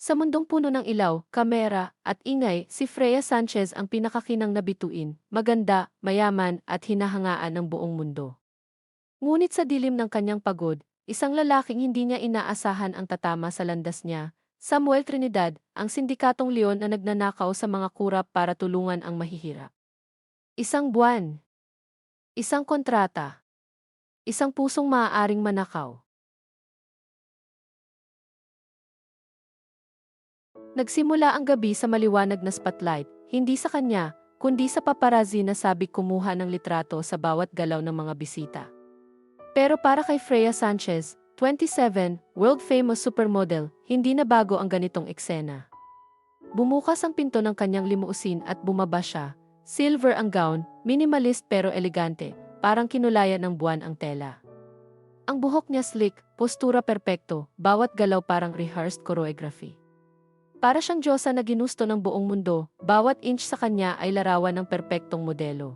Sa mundong puno ng ilaw, kamera, at ingay, si Freya Sanchez ang pinakakinang na bituin, maganda, mayaman, at hinahangaan ng buong mundo. Ngunit sa dilim ng kanyang pagod, isang lalaking hindi niya inaasahan ang tatama sa landas niya, Samuel Trinidad, ang sindikatong leon na nagnanakaw sa mga kurap para tulungan ang mahihirap. Isang buwan, isang kontrata, isang pusong maaaring manakaw. Nagsimula ang gabi sa maliwanag na spotlight, hindi sa kanya, kundi sa paparazzi na sabik kumuha ng litrato sa bawat galaw ng mga bisita. Pero para kay Freya Sanchez, 27, world-famous supermodel, hindi na bago ang ganitong eksena. Bumukas ang pinto ng kanyang limusin at bumaba siya. Silver ang gown, minimalist pero elegante, parang kinulayan ng buwan ang tela. Ang buhok niya slick, postura perpekto, bawat galaw parang rehearsed choreography. Para siyang diyosa na ginusto ng buong mundo, bawat inch sa kanya ay larawan ng perpektong modelo.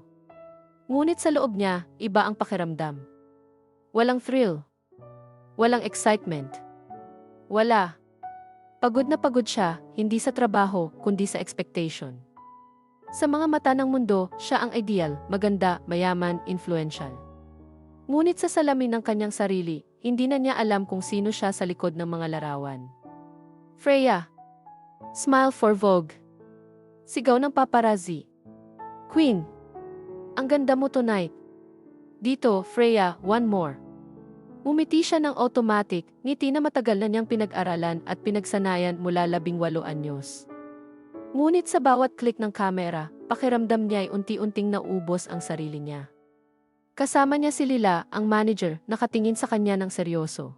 Ngunit sa loob niya, iba ang pakiramdam. Walang thrill. Walang excitement. Wala. Pagod na pagod siya, hindi sa trabaho, kundi sa expectation. Sa mga mata ng mundo, siya ang ideal, maganda, mayaman, influential. Ngunit sa salamin ng kanyang sarili, hindi na niya alam kung sino siya sa likod ng mga larawan. Freya. Smile for Vogue. Sigaw ng paparazzi. Queen. Ang ganda mo tonight. Dito, Freya, one more. Umiti siya ng automatic, ngiti na matagal na niyang pinag-aralan at pinagsanayan mula 18 anyos. Ngunit sa bawat click ng kamera, pakiramdam niya ay unti-unting naubos ang sarili niya. Kasama niya si Lila, ang manager, nakatingin sa kanya ng seryoso.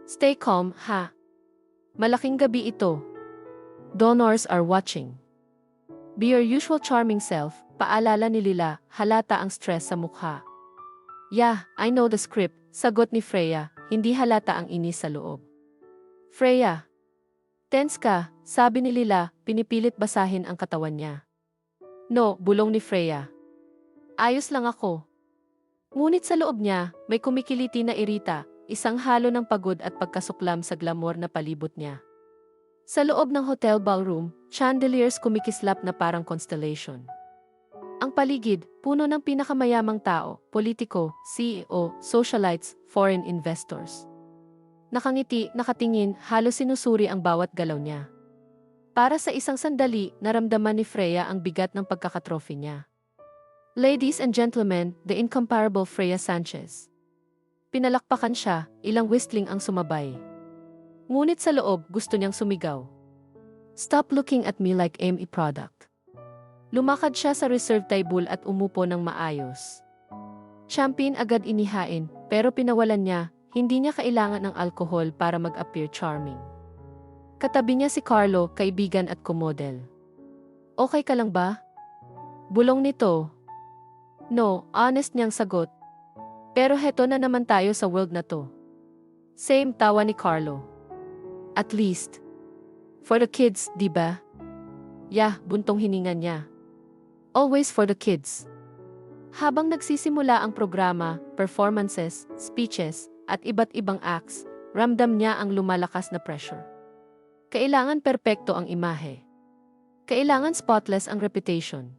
Stay calm, ha? Malaking gabi ito. Donors are watching. Be your usual charming self, paalala ni Lila, halata ang stress sa mukha. Yeah, I know the script, sagot ni Freya, hindi halata ang inis sa loob. Freya. Tense ka, sabi ni Lila, pinipilit basahin ang katawan niya. No, bulong ni Freya. Ayos lang ako. Ngunit sa loob niya, may kumikiliti na irita, isang halo ng pagod at pagkasuklam sa glamour na palibot niya. Sa loob ng hotel ballroom, chandeliers kumikislap na parang constellation. Ang paligid, puno ng pinakamayamang tao, politiko, CEO, socialites, foreign investors. Nakangiti, nakatingin, halos sinusuri ang bawat galaw niya. Para sa isang sandali, naramdaman ni Freya ang bigat ng pagkakatrophy niya. Ladies and gentlemen, the incomparable Freya Sanchez. Pinalakpakan siya, ilang whistling ang sumabay. Ngunit sa loob, gusto niyang sumigaw. Stop looking at me like I'm a product. Lumakad siya sa reserve table at umupo ng maayos. Champagne agad inihain, pero pinawalan niya, hindi niya kailangan ng alkohol para mag-appear charming. Katabi niya si Carlo, kaibigan at kumodel. Okay ka lang ba? Bulong nito. No, honest niyang sagot. Pero heto na naman tayo sa world na to. Same, tawa ni Carlo. At least. For the kids, di ba? Yeah, buntong hininga niya. Always for the kids. Habang nagsisimula ang programa, performances, speeches, at iba't ibang acts, ramdam niya ang lumalakas na pressure. Kailangan perpekto ang imahe. Kailangan spotless ang reputation.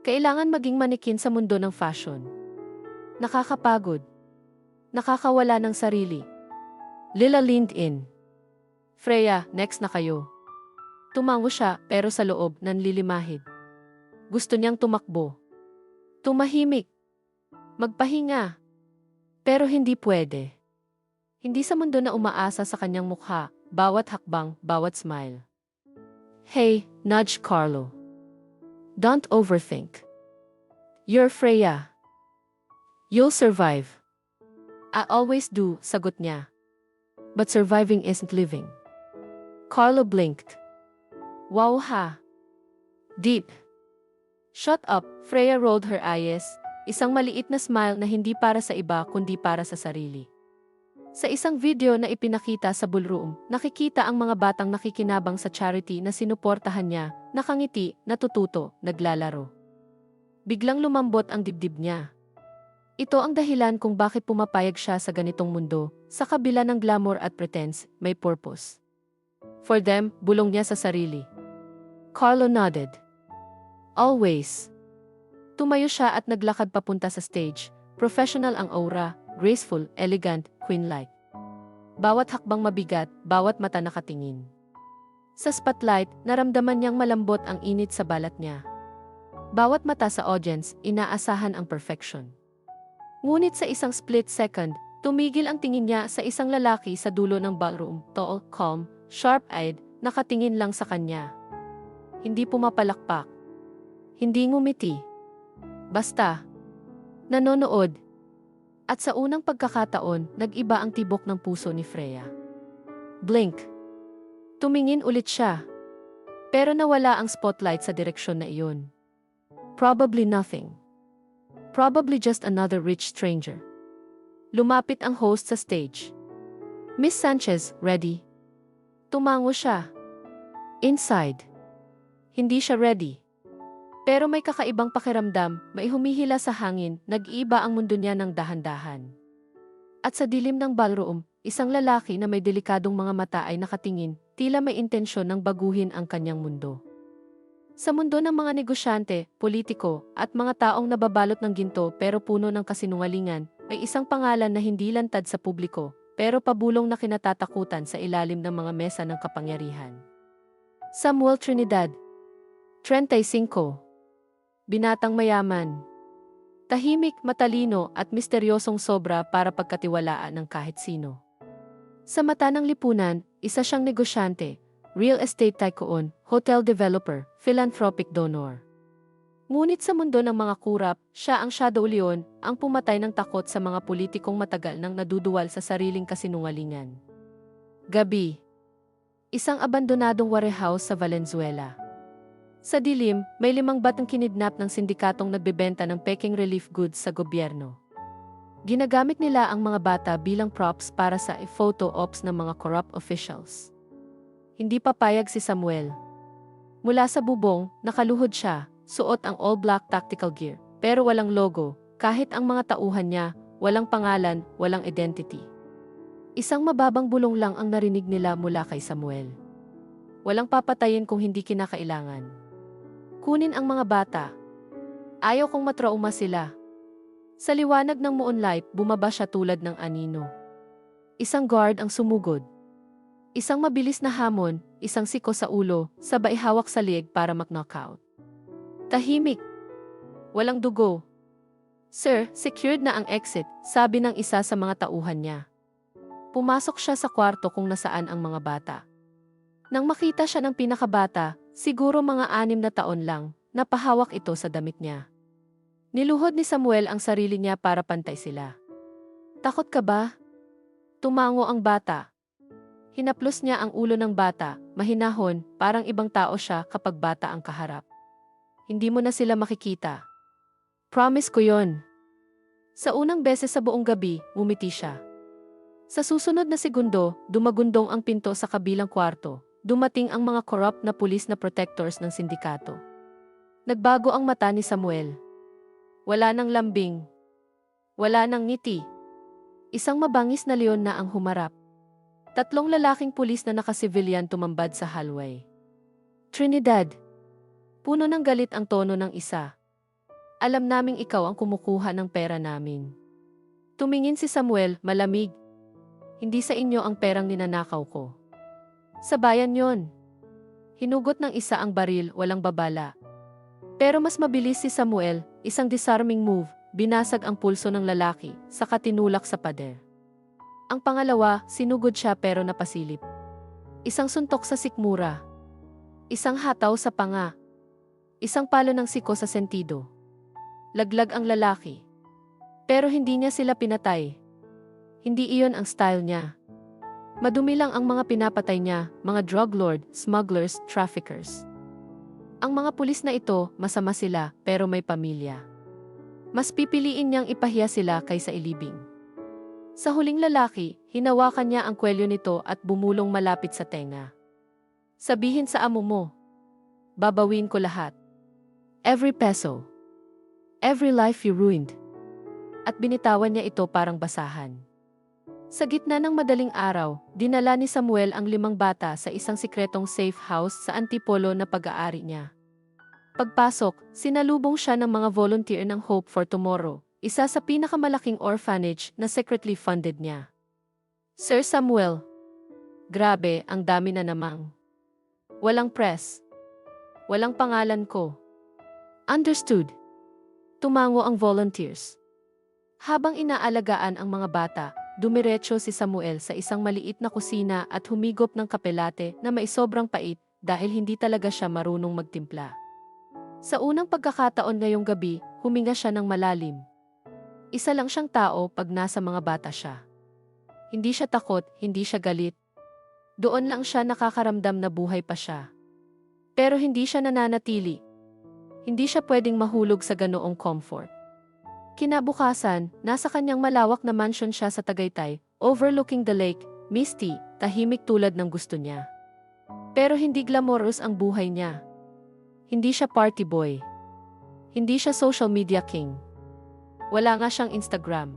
Kailangan maging manikin sa mundo ng fashion. Nakakapagod. Nakakawala ng sarili. Lila leaned in. Freya, next na kayo. Tumango siya pero sa loob nanlilimahid. Gusto niyang tumakbo. Tumahimik. Magpahinga. Pero hindi pwede. Hindi sa mundo na umaasa sa kanyang mukha, bawat hakbang, bawat smile. Hey, nudge Carlo. Don't overthink. You're Freya. You'll survive. I always do, sagot niya. But surviving isn't living. Carlo blinked. Wow ha. Deep. Shut up, Freya rolled her eyes, isang maliit na smile na hindi para sa iba kundi para sa sarili. Sa isang video na ipinakita sa ballroom, nakikita ang mga batang nakikinabang sa charity na sinuportahan niya, nakangiti, natututo, naglalaro. Biglang lumambot ang dibdib niya. Ito ang dahilan kung bakit pumapayag siya sa ganitong mundo, sa kabila ng glamour at pretense, may purpose. For them, bulong niya sa sarili. Carlo nodded. Always. Tumayo siya at naglakad papunta sa stage. Professional ang aura, graceful, elegant, queen-like. Bawat hakbang mabigat, bawat mata nakatingin. Sa spotlight, naramdaman niyang malambot ang init sa balat niya. Bawat mata sa audience, inaasahan ang perfection. Ngunit sa isang split second, tumigil ang tingin niya sa isang lalaki sa dulo ng ballroom, tall, calm, sharp-eyed, nakatingin lang sa kanya. Hindi pumapalakpak. Hindi ngumiti. Basta. Nanonood. At sa unang pagkakataon, nag-iba ang tibok ng puso ni Freya. Blink. Tumingin ulit siya. Pero nawala ang spotlight sa direksyon na iyon. Probably nothing. Probably just another rich stranger. Lumapit ang host sa stage. Miss Sanchez, ready? Tumango siya. Inside. Hindi siya ready. Pero may kakaibang pakiramdam, may humihila sa hangin, nag-iiba ang mundo niya ng dahan-dahan. At sa dilim ng ballroom, isang lalaki na may delikadong mga mata ay nakatingin, tila may intensyon ng baguhin ang kanyang mundo. Sa mundo ng mga negosyante, politiko, at mga taong nababalot ng ginto pero puno ng kasinungalingan, may isang pangalan na hindi lantad sa publiko, pero pabulong na kinatatakutan sa ilalim ng mga mesa ng kapangyarihan. Samuel Trinidad, 35. Binatang mayaman. Tahimik, matalino at misteryosong sobra para pagkatiwalaan ng kahit sino. Sa mata ng lipunan, isa siyang negosyante, real estate tycoon, hotel developer, philanthropic donor. Ngunit sa mundo ng mga kurap, siya ang shadow leon, ang pumatay ng takot sa mga politikong matagal nang naduduwal sa sariling kasinungalingan. Gabi. Isang abandonadong warehouse sa Valenzuela. Sa dilim, may 5 batang kinidnap ng sindikatong nagbebenta ng peking relief goods sa gobyerno. Ginagamit nila ang mga bata bilang props para sa photo ops ng mga corrupt officials. Hindi papayag si Samuel. Mula sa bubong, nakaluhod siya, suot ang all-black tactical gear, pero walang logo, kahit ang mga tauhan niya, walang pangalan, walang identity. Isang mababang bulong lang ang narinig nila mula kay Samuel. Walang papatayin kung hindi kinakailangan. Kunin ang mga bata. Ayaw kong matrauma sila. Sa liwanag ng moonlight, bumaba siya tulad ng anino. Isang guard ang sumugod. Isang mabilis na hamon, isang siko sa ulo, sabay hawak sa liig para mag-knockout. Tahimik. Walang dugo. Sir, secured na ang exit, sabi ng isa sa mga tauhan niya. Pumasok siya sa kwarto kung nasaan ang mga bata. Nang makita siya ng pinakabata, siguro mga 6 na taon lang, napahawak ito sa damit niya. Niluhod ni Samuel ang sarili niya para pantay sila. Takot ka ba? Tumango ang bata. Hinaplos niya ang ulo ng bata, mahinahon, parang ibang tao siya kapag bata ang kaharap. Hindi mo na sila makikita. Promise ko yon. Sa unang beses sa buong gabi, ngumiti siya. Sa susunod na segundo, dumagundong ang pinto sa kabilang kwarto. Dumating ang mga corrupt na pulis na protectors ng sindikato. Nagbago ang mata ni Samuel. Wala nang lambing. Wala nang ngiti. Isang mabangis na leon na ang humarap. 3 lalaking pulis na naka-civilian tumambad sa hallway. Trinidad. Puno ng galit ang tono ng isa. Alam naming ikaw ang kumukuha ng pera namin. Tumingin si Samuel, malamig. Hindi sa inyo ang perang ninanakaw ko. Sa bayan yon. Hinugot ng isa ang baril, walang babala. Pero mas mabilis si Samuel, isang disarming move, binasag ang pulso ng lalaki, saka tinulak sa pader. Ang pangalawa, sinugod siya pero napasilip. Isang suntok sa sikmura. Isang hataw sa panga. Isang palo ng siko sa sentido. Laglag ang lalaki. Pero hindi niya sila pinatay. Hindi iyon ang style niya. Madumi lang ang mga pinapatay niya, mga drug lord, smugglers, traffickers. Ang mga pulis na ito, masama sila, pero may pamilya. Mas pipiliin niyang ipahiya sila kaysa ilibing. Sa huling lalaki, hinawakan niya ang kwelyo nito at bumulong malapit sa tenga. Sabihin sa amo mo, babawin ko lahat. Every peso. Every life you ruined. At binitawan niya ito parang basahan. Sa gitna ng madaling araw, dinala ni Samuel ang 5 bata sa isang sikretong safe house sa Antipolo na pag-aari niya. Pagpasok, sinalubong siya ng mga volunteer ng Hope for Tomorrow, isa sa pinakamalaking orphanage na secretly funded niya. Sir Samuel. Grabe, ang dami na namang. Walang press. Walang pangalan ko. Understood. Tumango ang volunteers. Habang inaalagaan ang mga bata, dumiretso si Samuel sa isang maliit na kusina at humigop ng kape latte na may sobrang pait dahil hindi talaga siya marunong magtimpla. Sa unang pagkakataon ngayong gabi, huminga siya ng malalim. Isa lang siyang tao pag nasa mga bata siya. Hindi siya takot, hindi siya galit. Doon lang siya nakakaramdam na buhay pa siya. Pero hindi siya nananatili. Hindi siya pwedeng mahulog sa ganoong comfort. Kinabukasan, nasa kanyang malawak na mansion siya sa Tagaytay, overlooking the lake, misty, tahimik tulad ng gusto niya. Pero hindi glamorous ang buhay niya. Hindi siya party boy. Hindi siya social media king. Wala nga siyang Instagram.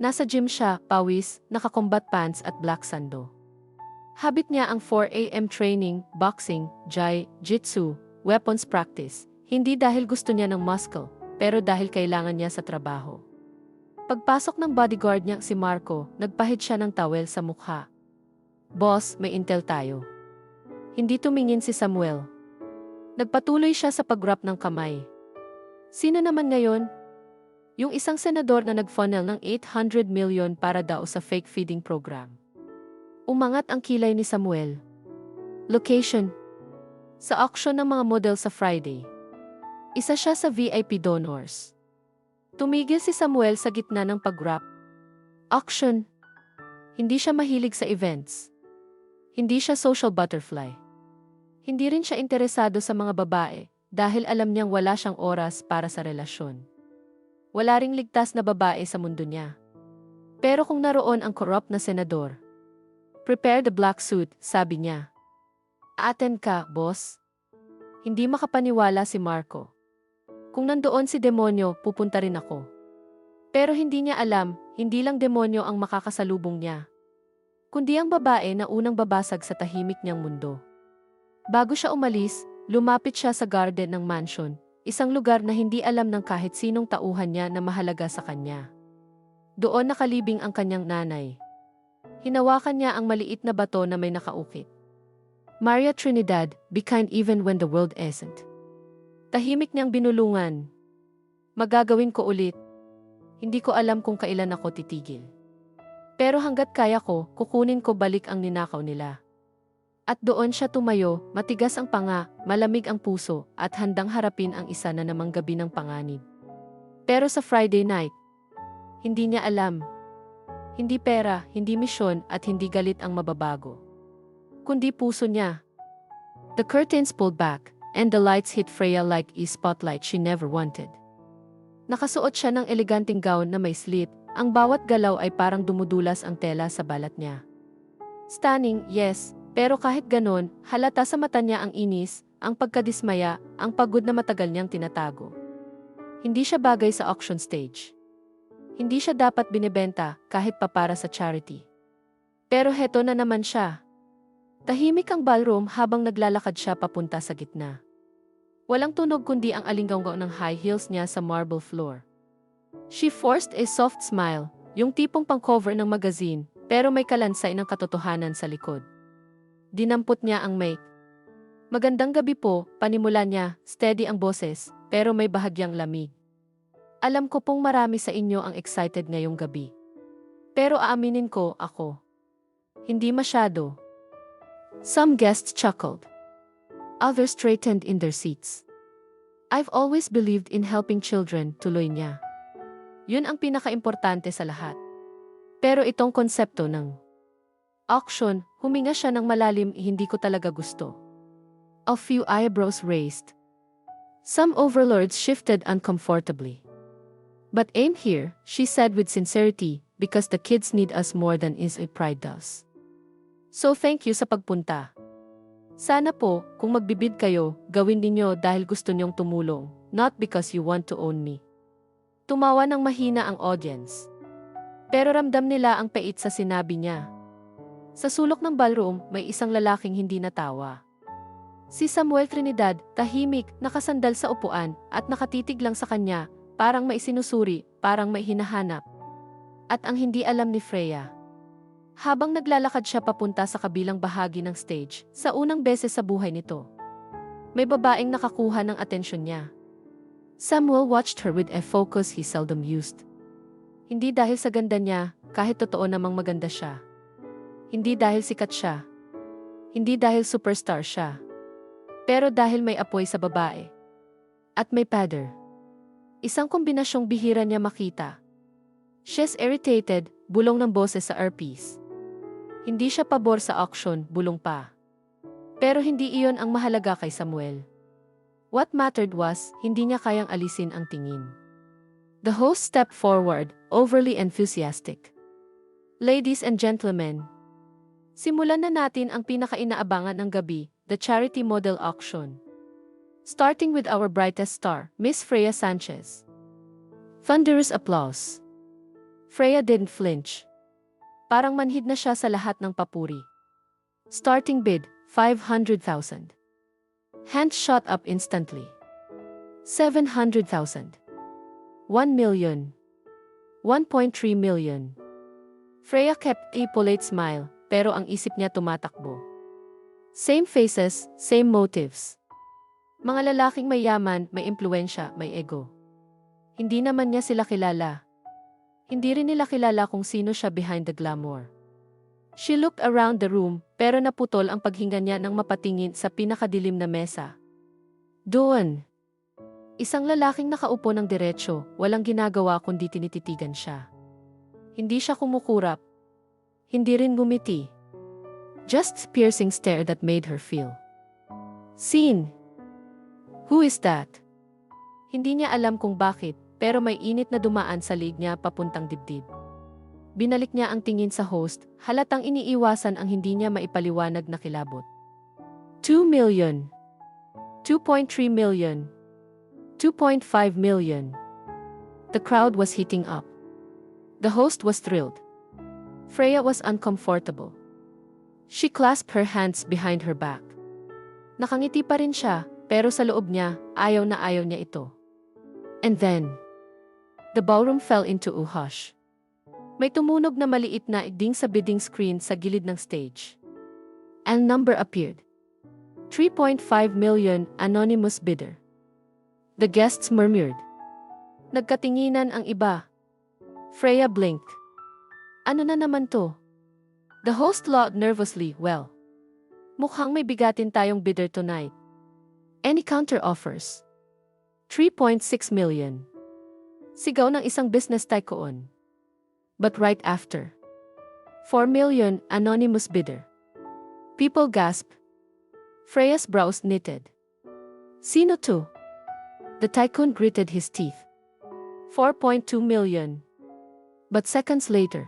Nasa gym siya, pawis, naka-combat pants at black sando. Habit niya ang 4 AM training, boxing, jiu-jitsu, weapons practice, hindi dahil gusto niya ng muscle, pero dahil kailangan niya sa trabaho. Pagpasok ng bodyguard niya si Marco, nagpahid siya ng towel sa mukha. Boss, may intel tayo. Hindi tumingin si Samuel. Nagpatuloy siya sa pag-wrap ng kamay. Sino naman ngayon? Yung isang senador na nag-funnel ng 800 million para daw sa fake feeding program. Umangat ang kilay ni Samuel. Location. Sa auction ng mga model sa Friday. Isa siya sa VIP donors. Tumigil si Samuel sa gitna ng pag-wrap. Auction. Hindi siya mahilig sa events. Hindi siya social butterfly. Hindi rin siya interesado sa mga babae dahil alam niyang wala siyang oras para sa relasyon. Wala ring ligtas na babae sa mundo niya. Pero kung naroon ang corrupt na senador, prepare the black suit, sabi niya. Attend ka, boss. Hindi makapaniwala si Marco. Kung nandoon si demonyo, pupunta rin ako. Pero hindi niya alam, hindi lang demonyo ang makakasalubong niya, kundi ang babae na unang babasag sa tahimik niyang mundo. Bago siya umalis, lumapit siya sa garden ng mansion, isang lugar na hindi alam ng kahit sinong tauhan niya na mahalaga sa kanya. Doon nakalibing ang kanyang nanay. Hinawakan niya ang maliit na bato na may nakaukit. Maria Trinidad, be kind even when the world isn't. Tahimik niyang binulungan. Magagawin ko ulit. Hindi ko alam kung kailan ako titigil. Pero hanggat kaya ko, kukunin ko balik ang ninakaw nila. At doon siya tumayo, matigas ang panga, malamig ang puso, at handang harapin ang isa na namang gabi ng panganib. Pero sa Friday night, hindi niya alam. Hindi pera, hindi misyon, at hindi galit ang mababago. Kundi puso niya. The curtains pulled back, and the lights hit Freya like a spotlight she never wanted. Nakasuot siya ng eleganteng gown na may slit, ang bawat galaw ay parang dumudulas ang tela sa balat niya. Stunning, yes. Pero kahit ganon, halata sa mata niya ang inis, ang pagkadismaya, ang pagod na matagal niyang tinatago. Hindi siya bagay sa auction stage. Hindi siya dapat binebenta kahit pa para sa charity. Pero heto na naman siya. Tahimik ang ballroom habang naglalakad siya papunta sa gitna. Walang tunog kundi ang alinggaw ng high heels niya sa marble floor. She forced a soft smile, yung tipong pang-cover ng magazine, pero may kalansay ng katotohanan sa likod. Dinampot niya ang mic. Magandang gabi po, panimula niya, steady ang boses, pero may bahagyang lamig. Alam ko pong marami sa inyo ang excited ngayong gabi. Pero aaminin ko, ako. Hindi masyado. Some guests chuckled. Others straightened in their seats. I've always believed in helping children, tuloy niya. Yun ang pinaka-importante sa lahat. Pero itong konsepto ng auction, huminga siya ng malalim, hindi ko talaga gusto. A few eyebrows raised. Some overlords shifted uncomfortably. But I'm here, she said with sincerity, because the kids need us more than is a pride does. So thank you sa pagpunta. Sana po, kung magbibid kayo, gawin ninyo dahil gusto niyong tumulong, not because you want to own me. Tumawa ng mahina ang audience. Pero ramdam nila ang pait sa sinabi niya. Sa sulok ng ballroom, may isang lalaking hindi natawa. Si Samuel Trinidad, tahimik, nakasandal sa upuan, at nakatitig lang sa kanya, parang may sinusuri, parang may hinahanap. At ang hindi alam ni Freya. Habang naglalakad siya papunta sa kabilang bahagi ng stage, sa unang beses sa buhay nito, may babaeng nakakuha ng atensyon niya. Samuel watched her with a focus he seldom used. Hindi dahil sa ganda niya, kahit totoo namang maganda siya. Hindi dahil sikat siya. Hindi dahil superstar siya. Pero dahil may apoy sa babae. At may pader. Isang kombinasyong bihira niya makita. She's irritated, bulong ng boses sa earpiece. Hindi siya pabor sa auction, bulong pa. Pero hindi iyon ang mahalaga kay Samuel. What mattered was, hindi niya kayang alisin ang tingin. The host stepped forward, overly enthusiastic. Ladies and gentlemen, simulan na natin ang pinaka-inaabangan ng gabi, the charity model auction. Starting with our brightest star, Miss Freya Sanchez. Thunderous applause. Freya didn't flinch. Parang manhid na siya sa lahat ng papuri. Starting bid, 500,000. Hands shot up instantly. 700,000. 1 million. 1.3 million. Freya kept a polite smile, pero ang isip niya tumatakbo. Same faces, same motives. Mga lalaking may yaman, may impluensya, may ego. Hindi naman niya sila kilala. Hindi rin nila kilala kung sino siya behind the glamour. She looked around the room, pero naputol ang paghinga niya nang mapatingin sa pinakadilim na mesa. Doon. Isang lalaking nakaupo ng diretsyo, walang ginagawa kundi tinititigan siya. Hindi siya kumukurap. Hindi rin bumiti. Just piercing stare that made her feel seen. Who is that? Hindi niya alam kung bakit, pero may init na dumaan sa liig niya papuntang dibdib. Binalik niya ang tingin sa host, halatang iniiwasan ang hindi niya maipaliwanag na kilabot. 2 million. 2.3 million. 2.5 million. The crowd was heating up. The host was thrilled. Freya was uncomfortable. She clasped her hands behind her back. Nakangiti pa rin siya, pero sa loob niya, ayaw na ayaw niya ito. And then, the ballroom fell into a hush. May tumunog na maliit na ding sa bidding screen sa gilid ng stage. Ang number appeared. 3.5 million, anonymous bidder. The guests murmured. Nagkatinginan ang iba. Freya blinked. Ano na naman to? The host laughed nervously, well. Mukhang may bigatin tayong bidder tonight. Any counter offers? 3.6 million. Sigaw ng isang business tycoon. But right after. 4 million, anonymous bidder. People gasped. Freya's brows knitted. Sino to? The tycoon gritted his teeth. 4.2 million. But seconds later.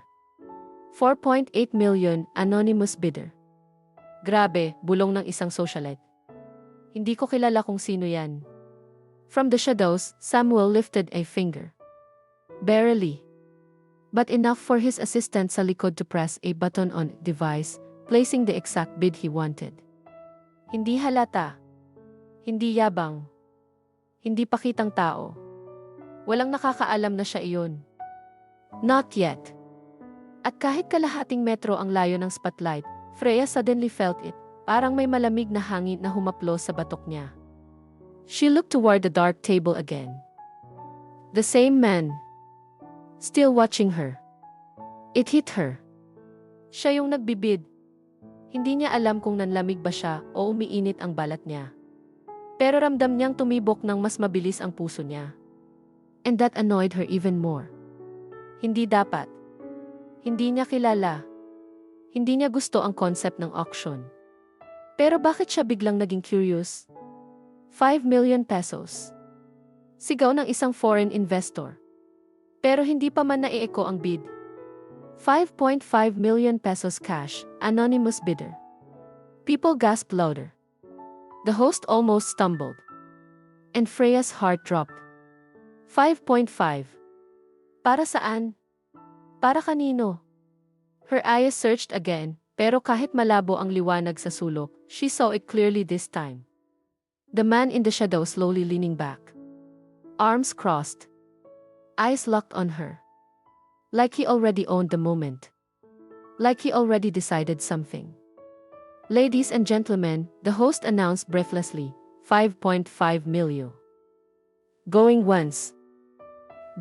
4.8 million, anonymous bidder. Grabe, bulong ng isang socialite. Hindi ko kilala kung sino yan. From the shadows, Samuel lifted a finger. Barely. But enough for his assistant sa likod to press a button on device, placing the exact bid he wanted. Hindi halata. Hindi yabang. Hindi pakitang tao. Walang nakakaalam na siya iyon. Not yet. At kahit kalahating metro ang layo ng spotlight, Freya suddenly felt it, parang may malamig na hangin na humaplos sa batok niya. She looked toward the dark table again. The same man. Still watching her. It hit her. Siya yung nagbibid. Hindi niya alam kung nanlamig ba siya o umiinit ang balat niya. Pero ramdam niyang tumibok ng mas mabilis ang puso niya. And that annoyed her even more. Hindi dapat. Hindi niya kilala. Hindi niya gusto ang concept ng auction. Pero bakit siya biglang naging curious? 5 million pesos. Sigaw ng isang foreign investor. Pero hindi pa man naieko ang bid. 5.5 million pesos cash, anonymous bidder. People gasped louder. The host almost stumbled. And Freya's heart dropped. 5.5. Para saan? Para kanino? Her eyes searched again, pero kahit malabo ang liwanag sa sulok, she saw it clearly this time. The man in the shadow slowly leaning back. Arms crossed. Eyes locked on her. Like he already owned the moment. Like he already decided something. Ladies and gentlemen, the host announced breathlessly, 5.5 million. Going once.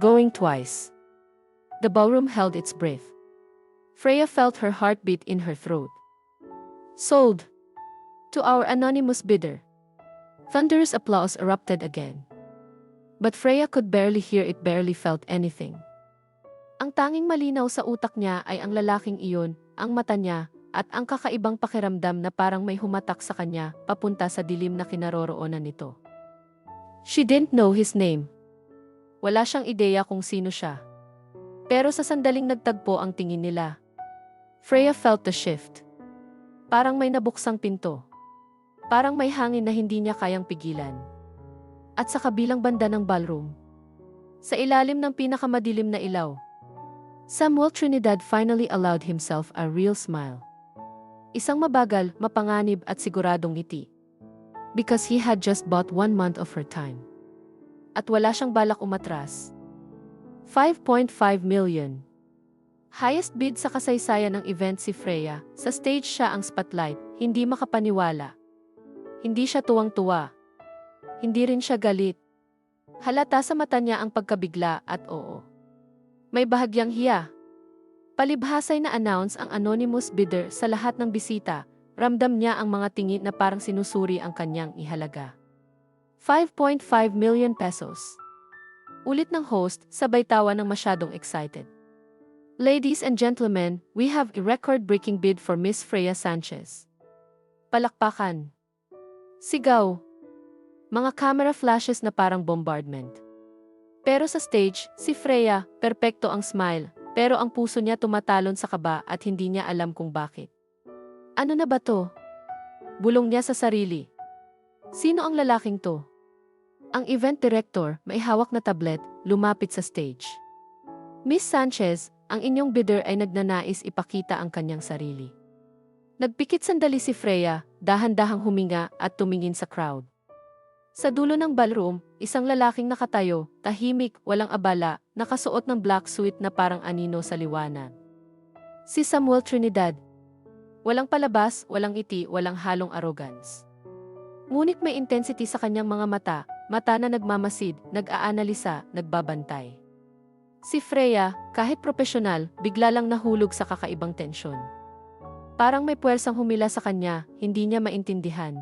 Going twice. The ballroom held its breath. Freya felt her heartbeat in her throat. Sold. To our anonymous bidder. Thunderous applause erupted again. But Freya could barely hear it, barely felt anything. Ang tanging malinaw sa utak niya ay ang lalaking iyon, ang mata niya, at ang kakaibang pakiramdam na parang may humatak sa kanya, papunta sa dilim na kinaroroonan nito. She didn't know his name. Wala siyang ideya kung sino siya. Pero sa sandaling nagtagpo ang tingin nila, Freya felt the shift. Parang may nabuksang pinto. Parang may hangin na hindi niya kayang pigilan. At sa kabilang banda ng ballroom, sa ilalim ng pinakamadilim na ilaw, Samuel Trinidad finally allowed himself a real smile. Isang mabagal, mapanganib at siguradong ngiti. Because he had just bought 1 month of her time. At wala siyang balak umatras. 5.5 million. Highest bid sa kasaysayan ng event si Freya. Sa stage siya ang spotlight, hindi makapaniwala. Hindi siya tuwang-tuwa. Hindi rin siya galit. Halata sa mata niya ang pagkabigla at oo. May bahagyang hiya. Palibhasay na announce ang anonymous bidder sa lahat ng bisita. Ramdam niya ang mga tingin na parang sinusuri ang kanyang ihalaga. 5.5 million pesos. Ulit ng host, sabay tawa ng masyadong excited. Ladies and gentlemen, we have a record-breaking bid for Miss Freya Sanchez. Palakpakan. Sigaw. Mga camera flashes na parang bombardment. Pero sa stage, si Freya, perpekto ang smile, pero ang puso niya tumatalon sa kaba at hindi niya alam kung bakit. Ano na ba to? Bulong niya sa sarili. Sino ang lalaking to? Ang event director, may hawak na tablet, lumapit sa stage. Miss Sanchez, ang inyong bidder ay nagnanais ipakita ang kanyang sarili. Nagpikit sandali si Freya, dahan-dahang huminga at tumingin sa crowd. Sa dulo ng ballroom, isang lalaking nakatayo, tahimik, walang abala, nakasuot ng black suit na parang anino sa liwanag. Si Samuel Trinidad. Walang palabas, walang ngiti, walang halong arrogance. Ngunit may intensity sa kanyang mga mata, mata na nagmamasid, nag-aanalisa, nagbabantay. Si Freya, kahit profesional, bigla lang nahulog sa kakaibang tensyon. Parang may puwersang humila sa kanya, hindi niya maintindihan.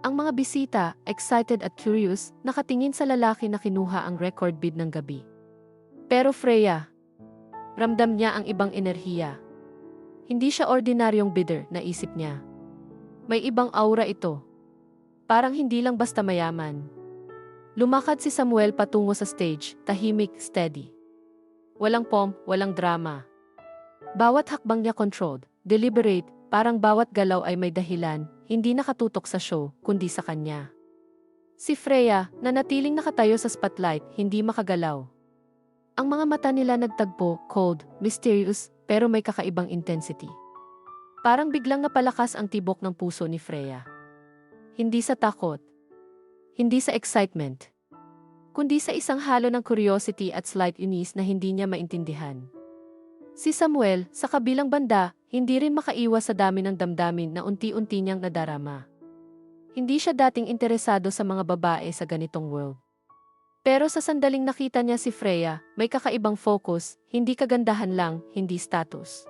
Ang mga bisita, excited at curious, nakatingin sa lalaki na kinuha ang record bid ng gabi. Pero Freya, ramdam niya ang ibang enerhiya. Hindi siya ordinaryong bidder, naisip niya. May ibang aura ito. Parang hindi lang basta mayaman. Lumakad si Samuel patungo sa stage, tahimik, steady. Walang pomp, walang drama. Bawat hakbang niya controlled, deliberate, parang bawat galaw ay may dahilan, hindi nakatutok sa show, kundi sa kanya. Si Freya, na natiling nakatayo sa spotlight, hindi makagalaw. Ang mga mata nila nagtagpo, cold, mysterious, pero may kakaibang intensity. Parang biglang napalakas ang tibok ng puso ni Freya. Hindi sa takot. Hindi sa excitement. Kundi sa isang halo ng curiosity at slight unease na hindi niya maintindihan. Si Samuel, sa kabilang banda, hindi rin makaiwas sa dami ng damdamin na unti-unti niyang nadarama. Hindi siya dating interesado sa mga babae sa ganitong world. Pero sa sandaling nakita niya si Freya, may kakaibang focus, hindi kagandahan lang, hindi status.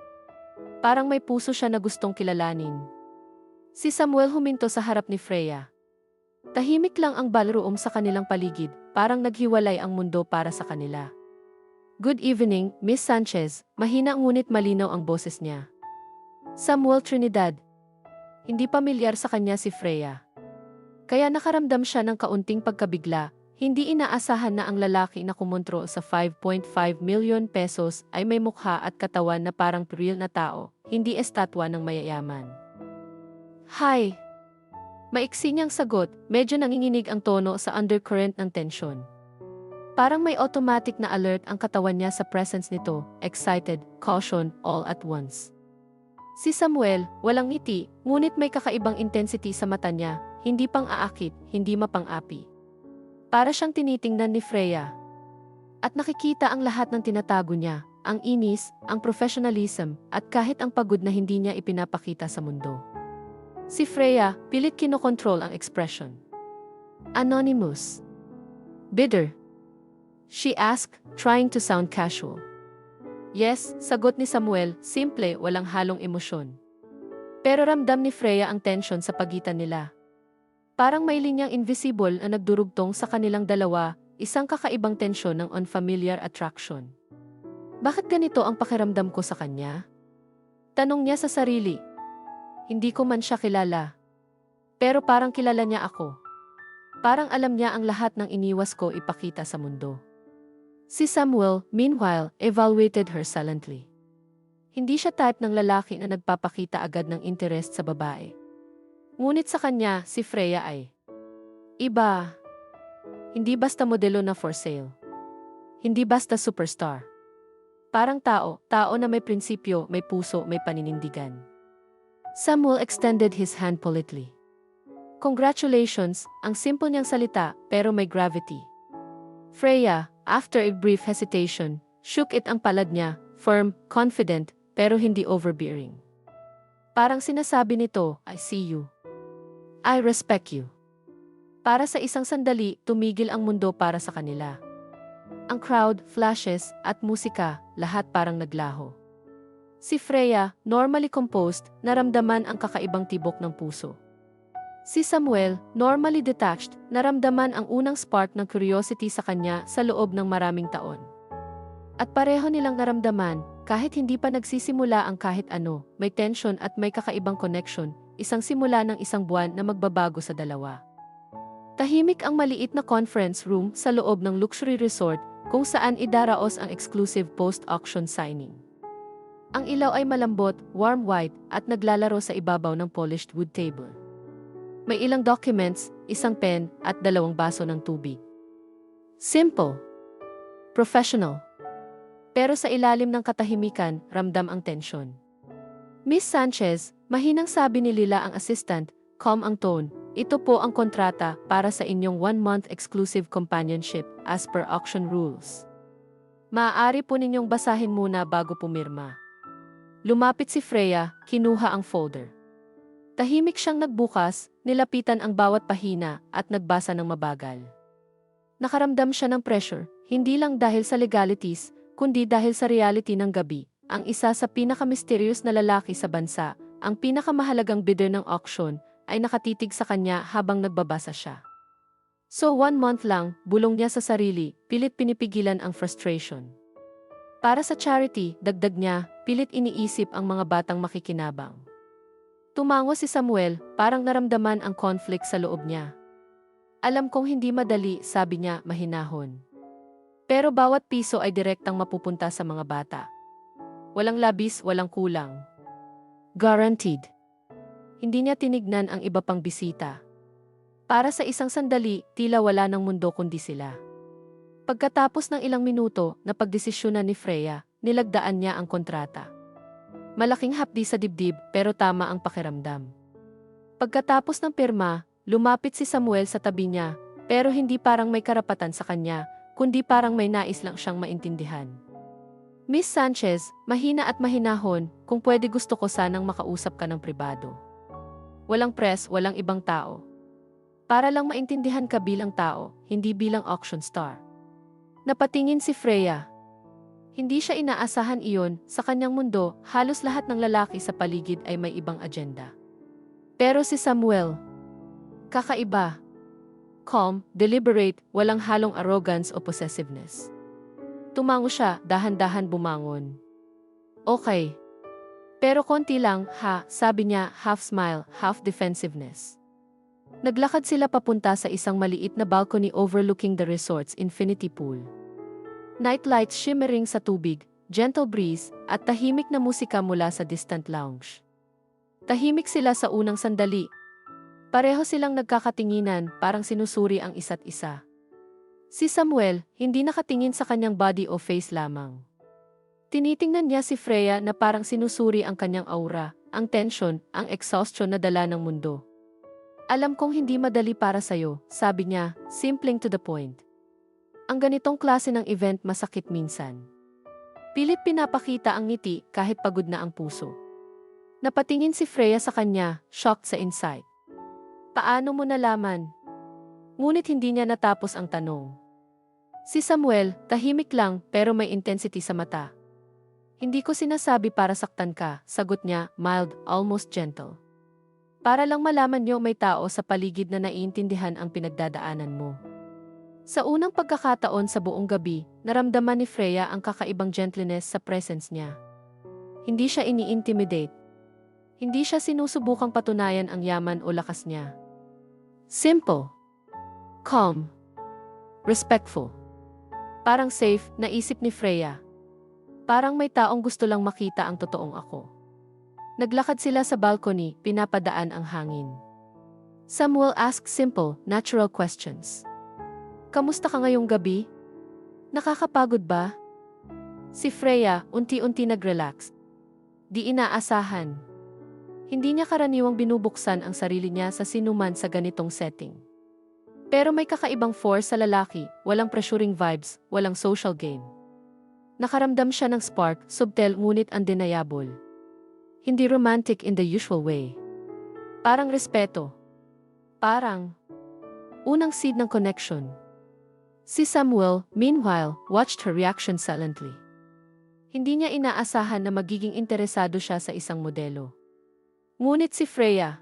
Parang may puso siya na gustong kilalanin. Si Samuel huminto sa harap ni Freya. Tahimik lang ang ballroom sa kanilang paligid, parang naghiwalay ang mundo para sa kanila. Good evening, Miss Sanchez, mahina ngunit malinaw ang boses niya. Samuel Trinidad. Hindi pamilyar sa kanya si Freya. Kaya nakaramdam siya ng kaunting pagkabigla, hindi inaasahan na ang lalaki na kumontro sa 5.5 million pesos ay may mukha at katawan na parang real na tao, hindi estatwa ng mayayaman. Hi! Maiksi niyang sagot, medyo nanginginig ang tono sa undercurrent ng tensyon. Parang may automatic na alert ang katawan niya sa presence nito, excited, caution, all at once. Si Samuel, walang ngiti, ngunit may kakaibang intensity sa mata niya, hindi pang-aakit, hindi mapang-api. Para siyang tinitingnan ni Freya. At nakikita ang lahat ng tinatago niya, ang inis, ang professionalism, at kahit ang pagod na hindi niya ipinapakita sa mundo. Si Freya, pilit kinokontrol ang expression. Anonymous. Bitter. She asked, trying to sound casual. Yes, sagot ni Samuel, simple, walang halong emosyon. Pero ramdam ni Freya ang tension sa pagitan nila. Parang may linyang invisible na nagdurugtong sa kanilang dalawa, isang kakaibang tensyon ng unfamiliar attraction. Bakit ganito ang pakiramdam ko sa kanya? Tanong niya sa sarili. Hindi ko man siya kilala. Pero parang kilala niya ako. Parang alam niya ang lahat ng iniwas ko ipakita sa mundo. Si Samuel, meanwhile, evaluated her silently. Hindi siya type ng lalaki na nagpapakita agad ng interest sa babae. Ngunit sa kanya, si Freya ay iba. Hindi basta modelo na for sale. Hindi basta superstar. Parang tao na may prinsipyo, may puso, may paninindigan. Samuel extended his hand politely. Congratulations, ang simple niyang salita, pero may gravity. Freya, after a brief hesitation, shook it ang palad niya, firm, confident, pero hindi overbearing. Parang sinasabi nito, I see you. I respect you. Para sa isang sandali, tumigil ang mundo para sa kanila. Ang crowd, flashes, at musika, lahat parang naglaho. Si Freya, normally composed, naramdaman ang kakaibang tibok ng puso. Si Samuel, normally detached, naramdaman ang unang spark ng curiosity sa kanya sa loob ng maraming taon. At pareho nilang naramdaman, kahit hindi pa nagsisimula ang kahit ano, may tension at may kakaibang connection, isang simula ng isang buwan na magbabago sa dalawa. Tahimik ang maliit na conference room sa loob ng luxury resort kung saan idaraos ang exclusive post-auction signing. Ang ilaw ay malambot, warm white at naglalaro sa ibabaw ng polished wood table. May ilang documents, isang pen at 2 baso ng tubig. Simple. Professional. Pero sa ilalim ng katahimikan, ramdam ang tensyon. Miss Sanchez, mahinang sabi ni Lila ang assistant, calm ang tone. Ito po ang kontrata para sa inyong 1-month exclusive companionship as per auction rules. Maaari po ninyong basahin muna bago pumirma. Lumapit si Freya, kinuha ang folder. Tahimik siyang nagbukas, nilapitan ang bawat pahina at nagbasa ng mabagal. Nakaramdam siya ng pressure, hindi lang dahil sa legalities, kundi dahil sa reality ng gabi. Ang isa sa pinaka-mysterious na lalaki sa bansa, ang pinakamahalagang bidder ng auction, ay nakatitig sa kanya habang nagbabasa siya. So 1 month lang, bulong niya sa sarili, pilit pinipigilan ang frustration. Para sa charity, dagdag niya, pilit iniisip ang mga batang makikinabang. Tumango si Samuel, parang naramdaman ang conflict sa loob niya. Alam kong hindi madali, sabi niya, mahinahon. Pero bawat piso ay direktang mapupunta sa mga bata. Walang labis, walang kulang. Guaranteed. Hindi niya tinignan ang iba pang bisita. Para sa isang sandali, tila wala ng mundo kundi sila. Pagkatapos ng ilang minuto, napagdesisyonan ni Freya, nilagdaan niya ang kontrata. Malaking hapdi sa dibdib, pero tama ang pakiramdam. Pagkatapos ng pirma, lumapit si Samuel sa tabi niya, pero hindi parang may karapatan sa kanya, kundi parang may nais lang siyang maintindihan. Miss Sanchez, mahina at mahinahon, kung pwede gusto ko sanang makausap ka ng pribado. Walang press, walang ibang tao. Para lang maintindihan ka bilang tao, hindi bilang auction star. Napatingin si Freya. Hindi siya inaasahan iyon, sa kanyang mundo, halos lahat ng lalaki sa paligid ay may ibang agenda. Pero si Samuel, kakaiba. Calm, deliberate, walang halong arrogance o possessiveness. Tumango siya, dahan-dahan bumangon. Okay. Pero konti lang, ha, sabi niya, half smile, half defensiveness. Naglakad sila papunta sa isang maliit na balcony overlooking the resort's infinity pool. Night lights shimmering sa tubig, gentle breeze, at tahimik na musika mula sa distant lounge. Tahimik sila sa unang sandali. Pareho silang nagkakatinginan, parang sinusuri ang isa't isa. Si Samuel, hindi nakatingin sa kanyang body o face lamang. Tinitingnan niya si Freya na parang sinusuri ang kanyang aura, ang tension, ang exhaustion na dala ng mundo. Alam kong hindi madali para sa'yo, sabi niya, simpleng to the point. Ang ganitong klase ng event masakit minsan. Pilit pinapakita ang ngiti kahit pagod na ang puso. Napatingin si Freya sa kanya, shocked sa insight. Paano mo nalaman? Ngunit hindi niya natapos ang tanong. Si Samuel, tahimik lang pero may intensity sa mata. Hindi ko sinasabi para saktan ka, sagot niya, mild, almost gentle. Para lang malaman niyo may tao sa paligid na naiintindihan ang pinagdadaanan mo. Sa unang pagkakataon sa buong gabi, naramdaman ni Freya ang kakaibang gentleness sa presence niya. Hindi siya ini-intimidate. Hindi siya sinusubukang patunayan ang yaman o lakas niya. Simple. Calm. Respectful. Parang safe, naisip ni Freya. Parang may taong gusto lang makita ang totoong ako. Naglakad sila sa balcony, pinapadaan ang hangin. Samuel asked simple, natural questions. Kamusta ka ngayong gabi? Nakakapagod ba? Si Freya, unti-unti nag-relax. Di inaasahan. Hindi niya karaniwang binubuksan ang sarili niya sa sinuman sa ganitong setting. Pero may kakaibang force sa lalaki, walang pressuring vibes, walang social game. Nakaramdam siya ng spark, subtle ngunit undeniable. Hindi romantic in the usual way. Parang respeto. Parang unang seed ng connection. Si Samuel, meanwhile, watched her reaction silently. Hindi niya inaasahan na magiging interesado siya sa isang modelo. Ngunit si Freya,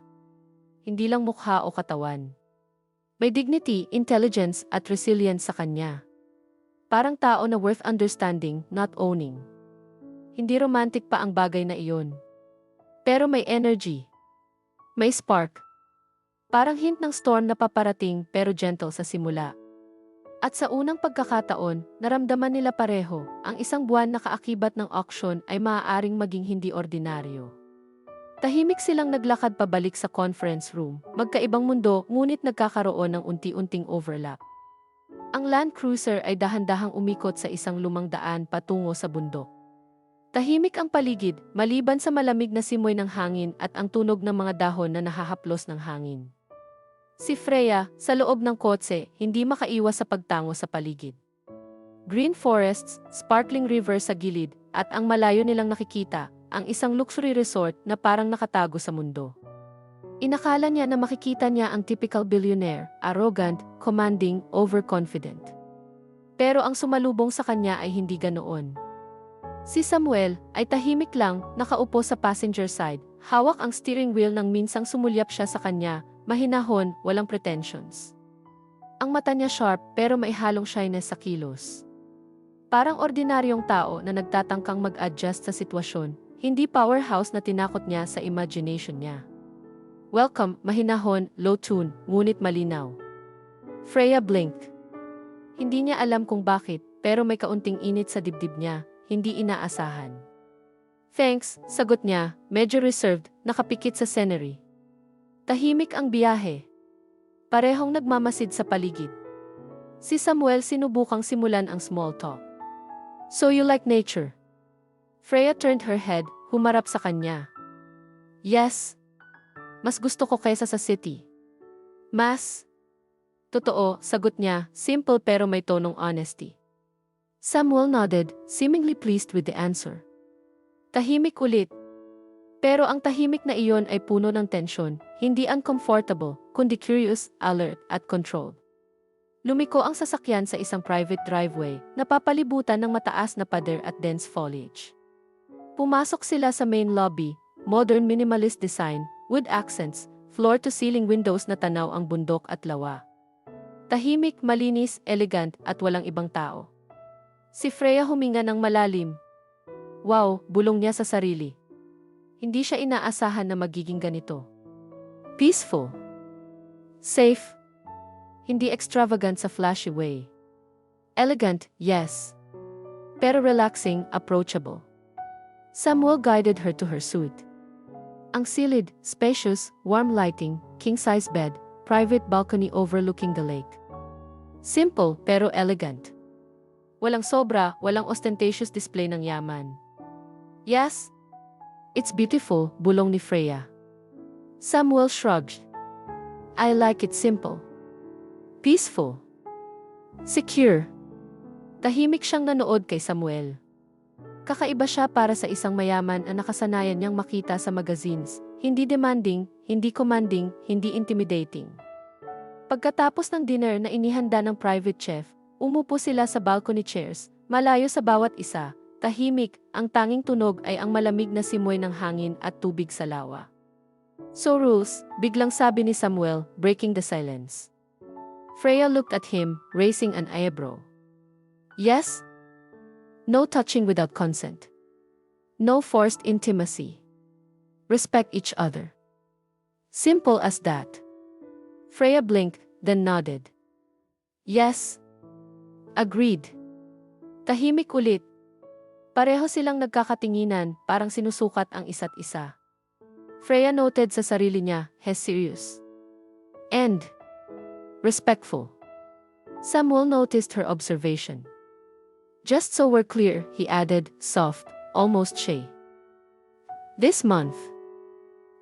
hindi lang mukha o katawan. May dignity, intelligence, at resilience sa kanya. Parang tao na worth understanding, not owning. Hindi romantic pa ang bagay na iyon. Pero may energy. May spark. Parang hint ng storm na paparating pero gentle sa simula. At sa unang pagkakataon, naramdaman nila pareho, ang isang buwan na kaakibat ng auction ay maaaring maging hindi ordinaryo. Tahimik silang naglakad pabalik sa conference room, magkaibang mundo ngunit nagkakaroon ng unti-unting overlap. Ang Land Cruiser ay dahan-dahang umikot sa isang lumang daan patungo sa bundok. Tahimik ang paligid, maliban sa malamig na simoy ng hangin at ang tunog ng mga dahon na nahahaplos ng hangin. Si Freya, sa loob ng kotse, hindi makaiwas sa pagtango sa paligid. Green forests, sparkling river sa gilid, at ang malayo nilang nakikita, ang isang luxury resort na parang nakatago sa mundo. Inakala niya na makikita niya ang typical billionaire, arrogant, commanding, overconfident. Pero ang sumalubong sa kanya ay hindi ganoon. Si Samuel ay tahimik lang, nakaupo sa passenger side, hawak ang steering wheel nang minsang sumulyap siya sa kanya, mahinahon, walang pretensions. Ang mata niya sharp pero may halong shyness sa kilos. Parang ordinaryong tao na nagtatangkang mag-adjust sa sitwasyon, hindi powerhouse na tinakot niya sa imagination niya. Welcome, mahinahon, low tune, ngunit malinaw. Freya blinked. Hindi niya alam kung bakit, pero may kaunting init sa dibdib niya, hindi inaasahan. Thanks, sagot niya, medyo reserved, nakapikit sa scenery. Tahimik ang biyahe. Parehong nagmamasid sa paligid. Si Samuel sinubukang simulan ang small talk. So you like nature? Freya turned her head, humarap sa kanya. Yes. Mas gusto ko kaysa sa city. Mas? Totoo, sagot niya, simple pero may tonong honesty. Samuel nodded, seemingly pleased with the answer. Tahimik ulit. Pero ang tahimik na iyon ay puno ng tensyon, hindi uncomfortable, kundi curious, alert, at controlled. Lumiko ang sasakyan sa isang private driveway, napapalibutan ng mataas na pader at dense foliage. Pumasok sila sa main lobby, modern minimalist design, wood accents, floor-to-ceiling windows na tanaw ang bundok at lawa. Tahimik, malinis, elegant, at walang ibang tao. Si Freya huminga ng malalim. Wow, bulong niya sa sarili. Hindi siya inaasahan na magiging ganito. Peaceful. Safe. Hindi extravagant sa flashy way. Elegant, yes. Pero relaxing, approachable. Samuel guided her to her suite. Ang silid, spacious, warm lighting, king-size bed, private balcony overlooking the lake. Simple pero elegant. Walang sobra, walang ostentatious display ng yaman. Yes, it's beautiful, bulong ni Freya. Samuel shrugged. I like it simple. Peaceful. Secure. Tahimik siyang nanood kay Samuel. Kakaiba siya para sa isang mayaman na nakasanayan niyang makita sa magazines. Hindi demanding, hindi commanding, hindi intimidating. Pagkatapos ng dinner na inihanda ng private chef, umupo sila sa balcony chairs, malayo sa bawat isa, tahimik, ang tanging tunog ay ang malamig na simoy ng hangin at tubig sa lawa. So rules, biglang sabi ni Samuel, breaking the silence. Freya looked at him, raising an eyebrow. Yes? No touching without consent. No forced intimacy. Respect each other. Simple as that. Freya blinked, then nodded. Yes. Agreed. Tahimik ulit. Pareho silang nagkakatinginan, parang sinusukat ang isa't isa. Freya noted sa sarili niya, he's serious. And respectful. Samuel noticed her observation. Just so we're clear, he added, soft, almost shy. This month,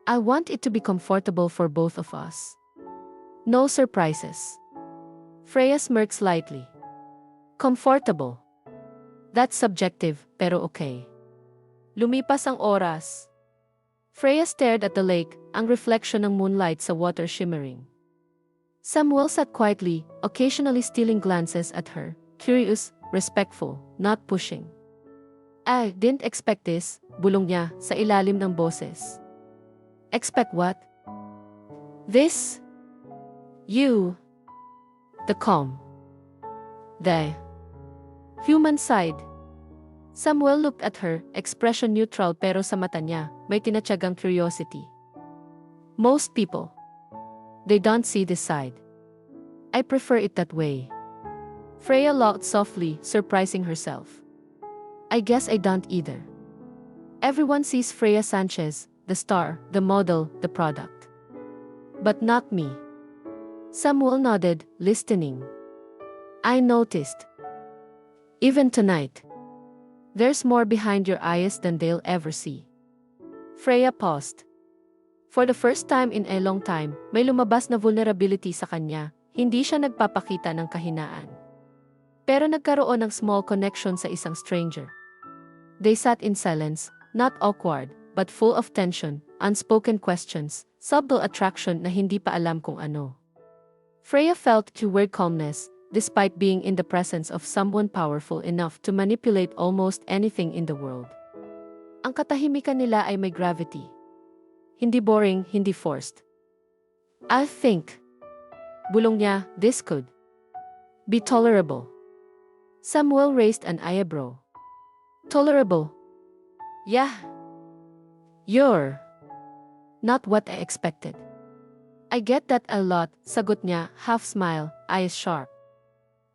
I want it to be comfortable for both of us. No surprises. Freya smirked slightly. Comfortable. That's subjective, pero okay. Lumipas ang oras. Freya stared at the lake, ang reflection ng moonlight sa water shimmering. Samuel sat quietly, occasionally stealing glances at her, curious, respectful, not pushing. I didn't expect this, bulong niya sa ilalim ng boses. Expect what? This? You. The calm. The human side. Samuel looked at her, expression neutral pero sa mata niya, may tinatyagang curiosity. Most people, they don't see this side. I prefer it that way. Freya laughed softly, surprising herself. I guess I don't either. Everyone sees Freya Sanchez, the star, the model, the product. But not me. Samuel nodded, listening. I noticed. Even tonight. There's more behind your eyes than they'll ever see. Freya paused. For the first time in a long time, may lumabas na vulnerability sa kanya, hindi siya nagpapakita ng kahinaan. Pero nagkaroon ng small connection sa isang stranger. They sat in silence, not awkward, but full of tension, unspoken questions, subtle attraction na hindi pa alam kung ano. Freya felt weird calmness, despite being in the presence of someone powerful enough to manipulate almost anything in the world. Ang katahimikan nila ay may gravity. Hindi boring, hindi forced. I think, bulong niya, this could be tolerable. Samuel raised an eyebrow. Tolerable? Yeah. You're not what I expected. I get that a lot, sagot niya, half smile, eyes sharp.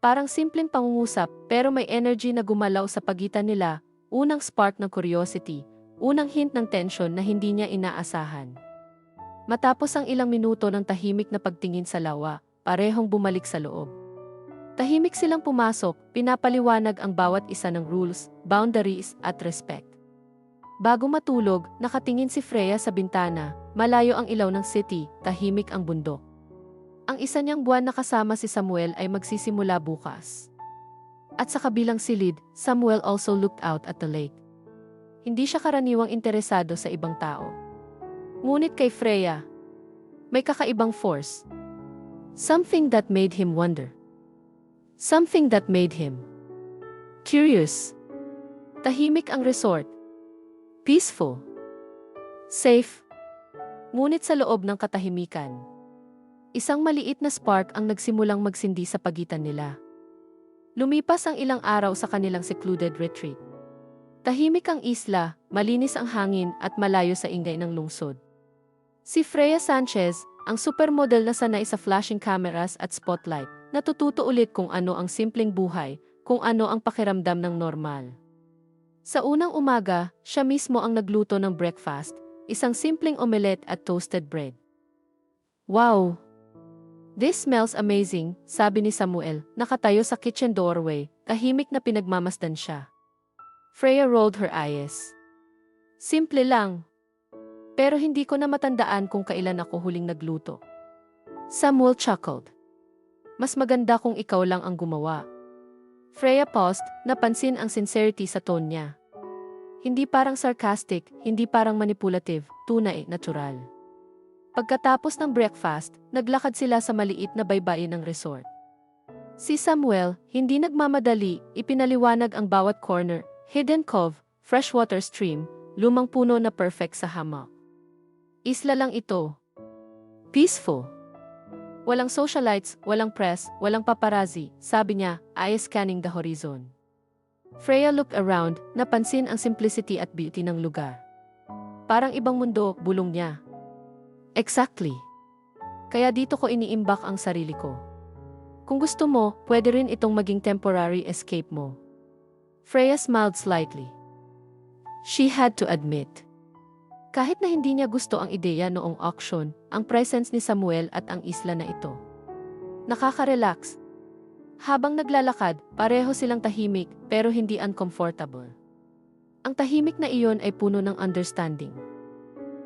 Parang simpleng pangungusap pero may energy na gumalaw sa pagitan nila, unang spark ng curiosity, unang hint ng tension na hindi niya inaasahan. Matapos ang ilang minuto ng tahimik na pagtingin sa lawa, parehong bumalik sa loob. Tahimik silang pumasok, pinapaliwanag ang bawat isa ng rules, boundaries at respect. Bago matulog, nakatingin si Freya sa bintana, malayo ang ilaw ng city, tahimik ang bundok. Ang isa niyang buwan na kasama si Samuel ay magsisimula bukas. At sa kabilang silid, Samuel also looked out at the lake. Hindi siya karaniwang interesado sa ibang tao. Ngunit kay Freya, may kakaibang force. Something that made him wonder. Something that made him curious. Tahimik ang resort. Peaceful. Safe. Ngunit sa loob ng katahimikan, isang maliit na spark ang nagsimulang magsindi sa pagitan nila. Lumipas ang ilang araw sa kanilang secluded retreat. Tahimik ang isla, malinis ang hangin at malayo sa ingay ng lungsod. Si Freya Sanchez, ang supermodel na sanay sa flashing cameras at spotlight, natututo ulit kung ano ang simpleng buhay, kung ano ang pakiramdam ng normal. Sa unang umaga, siya mismo ang nagluto ng breakfast, isang simpleng omelette at toasted bread. Wow! "This smells amazing," sabi ni Samuel, nakatayo sa kitchen doorway, tahimik na pinagmamasdan siya. Freya rolled her eyes. "Simple lang. Pero hindi ko na matandaan kung kailan ako huling nagluto." Samuel chuckled. "Mas maganda kung ikaw lang ang gumawa." Freya paused, napansin ang sincerity sa tone niya. Hindi parang sarcastic, hindi parang manipulative, tunay, natural. Pagkatapos ng breakfast, naglakad sila sa maliit na baybayin ng resort. Si Samuel, hindi nagmamadali, ipinaliwanag ang bawat corner, hidden cove, freshwater stream, lumang puno na perfect sa hammock. Isla lang ito. Peaceful. Walang socialites, walang press, walang paparazzi, sabi niya, eyes scanning the horizon. Freya looked around, napansin ang simplicity at beauty ng lugar. Parang ibang mundo, bulong niya. Exactly. Kaya dito ko iniimbak ang sarili ko. Kung gusto mo, pwede rin itong maging temporary escape mo. Freya smiled slightly. She had to admit. Kahit na hindi niya gusto ang ideya noong auction, ang presence ni Samuel at ang isla na ito. Nakaka-relax. Habang naglalakad, pareho silang tahimik pero hindi uncomfortable. Ang tahimik na iyon ay puno ng understanding.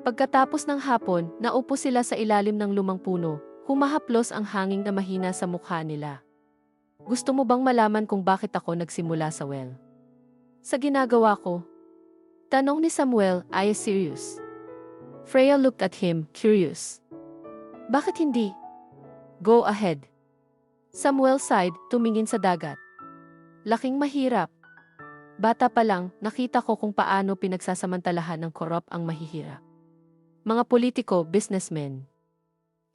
Pagkatapos ng hapon, naupo sila sa ilalim ng lumang puno, humahaplos ang hangin na mahina sa mukha nila. Gusto mo bang malaman kung bakit ako nagsimula sa well? Sa ginagawa ko? Tanong ni Samuel, ay serious. Freya looked at him, curious. Bakit hindi? Go ahead. Samuel sighed, tumingin sa dagat. Laking mahirap. Bata pa lang, nakita ko kung paano pinagsasamantalahan ng korap ang mahihirap. Mga politiko, businessmen.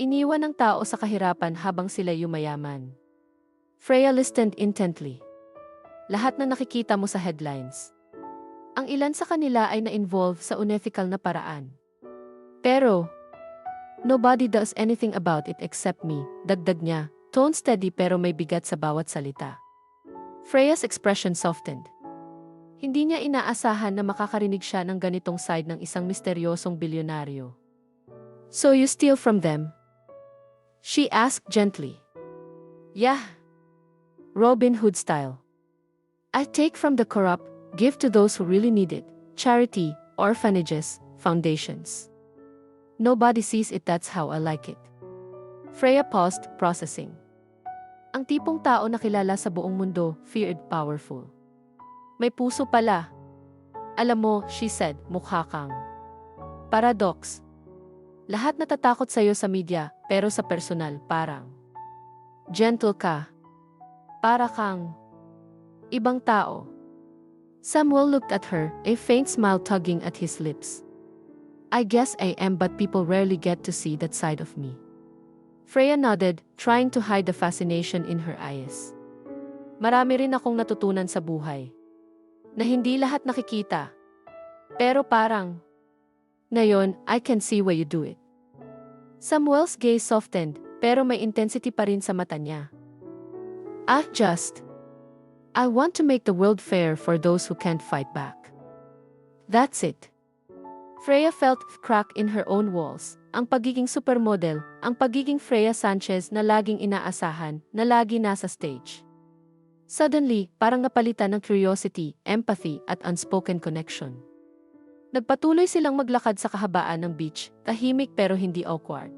Iniwan ng tao sa kahirapan habang sila yumayaman. Freya listened intently. Lahat na nakikita mo sa headlines. Ang ilan sa kanila ay na-involve sa unethical na paraan. Pero, nobody does anything about it except me, dagdag niya, tone steady pero may bigat sa bawat salita. Freya's expression softened. Hindi niya inaasahan na makakarinig siya ng ganitong side ng isang misteryosong bilyonaryo. So you steal from them? She asked gently. Yeah. Robin Hood style. I take from the corrupt, give to those who really need it, charity, orphanages, foundations. Nobody sees it, that's how I like it. Freya paused, processing. Ang tipong tao na kilala sa buong mundo, feared, powerful. May puso pala. Alam mo, she said, mukha kang. Paradox. Lahat natatakot sa'yo sa media, pero sa personal, parang. Gentle ka. Para kang. Ibang tao. Samuel looked at her, a faint smile tugging at his lips. I guess I am, but people rarely get to see that side of me. Freya nodded, trying to hide the fascination in her eyes. Marami rin akong natutunan sa buhay. Na hindi lahat nakikita. Pero parang, ngayon, I can see why you do it. Samuel's gaze softened, pero may intensity pa rin sa mata niya. I want to make the world fair for those who can't fight back. That's it. Freya felt crack in her own walls, ang pagiging supermodel, ang pagiging Freya Sanchez na laging inaasahan, na lagi nasa stage. Suddenly, parang napalitan ng curiosity, empathy, at unspoken connection. Nagpatuloy silang maglakad sa kahabaan ng beach, tahimik pero hindi awkward.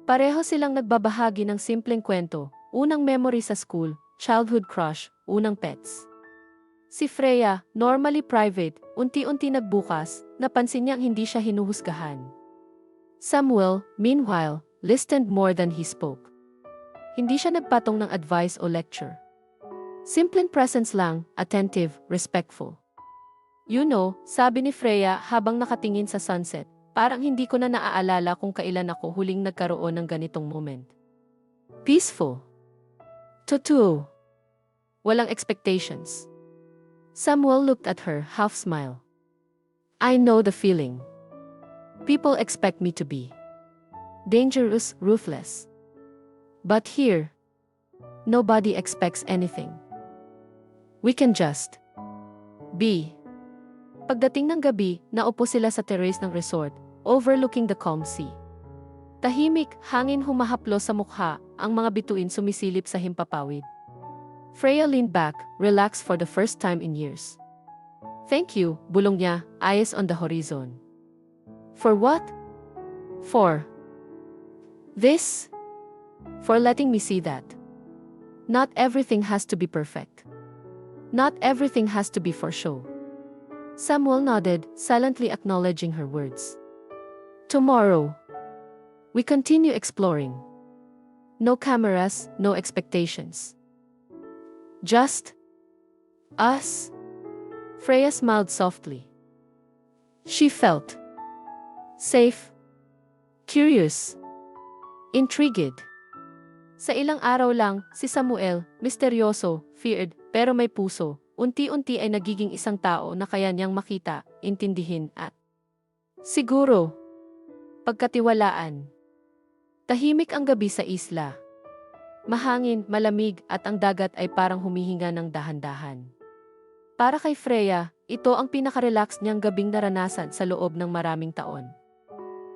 Pareho silang nagbabahagi ng simpleng kwento, unang memory sa school, childhood crush, unang pets. Si Freya, normally private, unti-unti nagbukas, napansin niyang hindi siya hinuhusgahan. Samuel, meanwhile, listened more than he spoke. Hindi siya nagpatong ng advice o lecture. Simpleng presence lang, attentive, respectful. You know, sabi ni Freya habang nakatingin sa sunset, parang hindi ko na naaalala kung kailan ako huling nagkaroon ng ganitong moment. Peaceful. Totoo. Walang expectations. Samuel looked at her, half smile. I know the feeling. People expect me to be dangerous, ruthless. But here, nobody expects anything. We can just be. Pagdating ng gabi, naupo sila sa terrace ng resort, overlooking the calm sea. Tahimik, hangin humahaplo sa mukha, ang mga bituin sumisilip sa himpapawid. Freya leaned back, relaxed for the first time in years. Thank you, bulong niya, eyes on the horizon. For what? For this? For letting me see that. Not everything has to be perfect. Not everything has to be for show. Samuel nodded, silently acknowledging her words. Tomorrow, we continue exploring. No cameras, no expectations. Just us. Freya smiled softly. She felt safe, curious, intrigued. Sa ilang araw lang, si Samuel, misteryoso, feared, pero may puso, unti-unti ay nagiging isang tao na kaya niyang makita, intindihin at siguro, pagkatiwalaan. Tahimik ang gabi sa isla. Mahangin, malamig at ang dagat ay parang humihinga ng dahan-dahan. Para kay Freya, ito ang pinaka-relax niyang gabing naranasan sa loob ng maraming taon.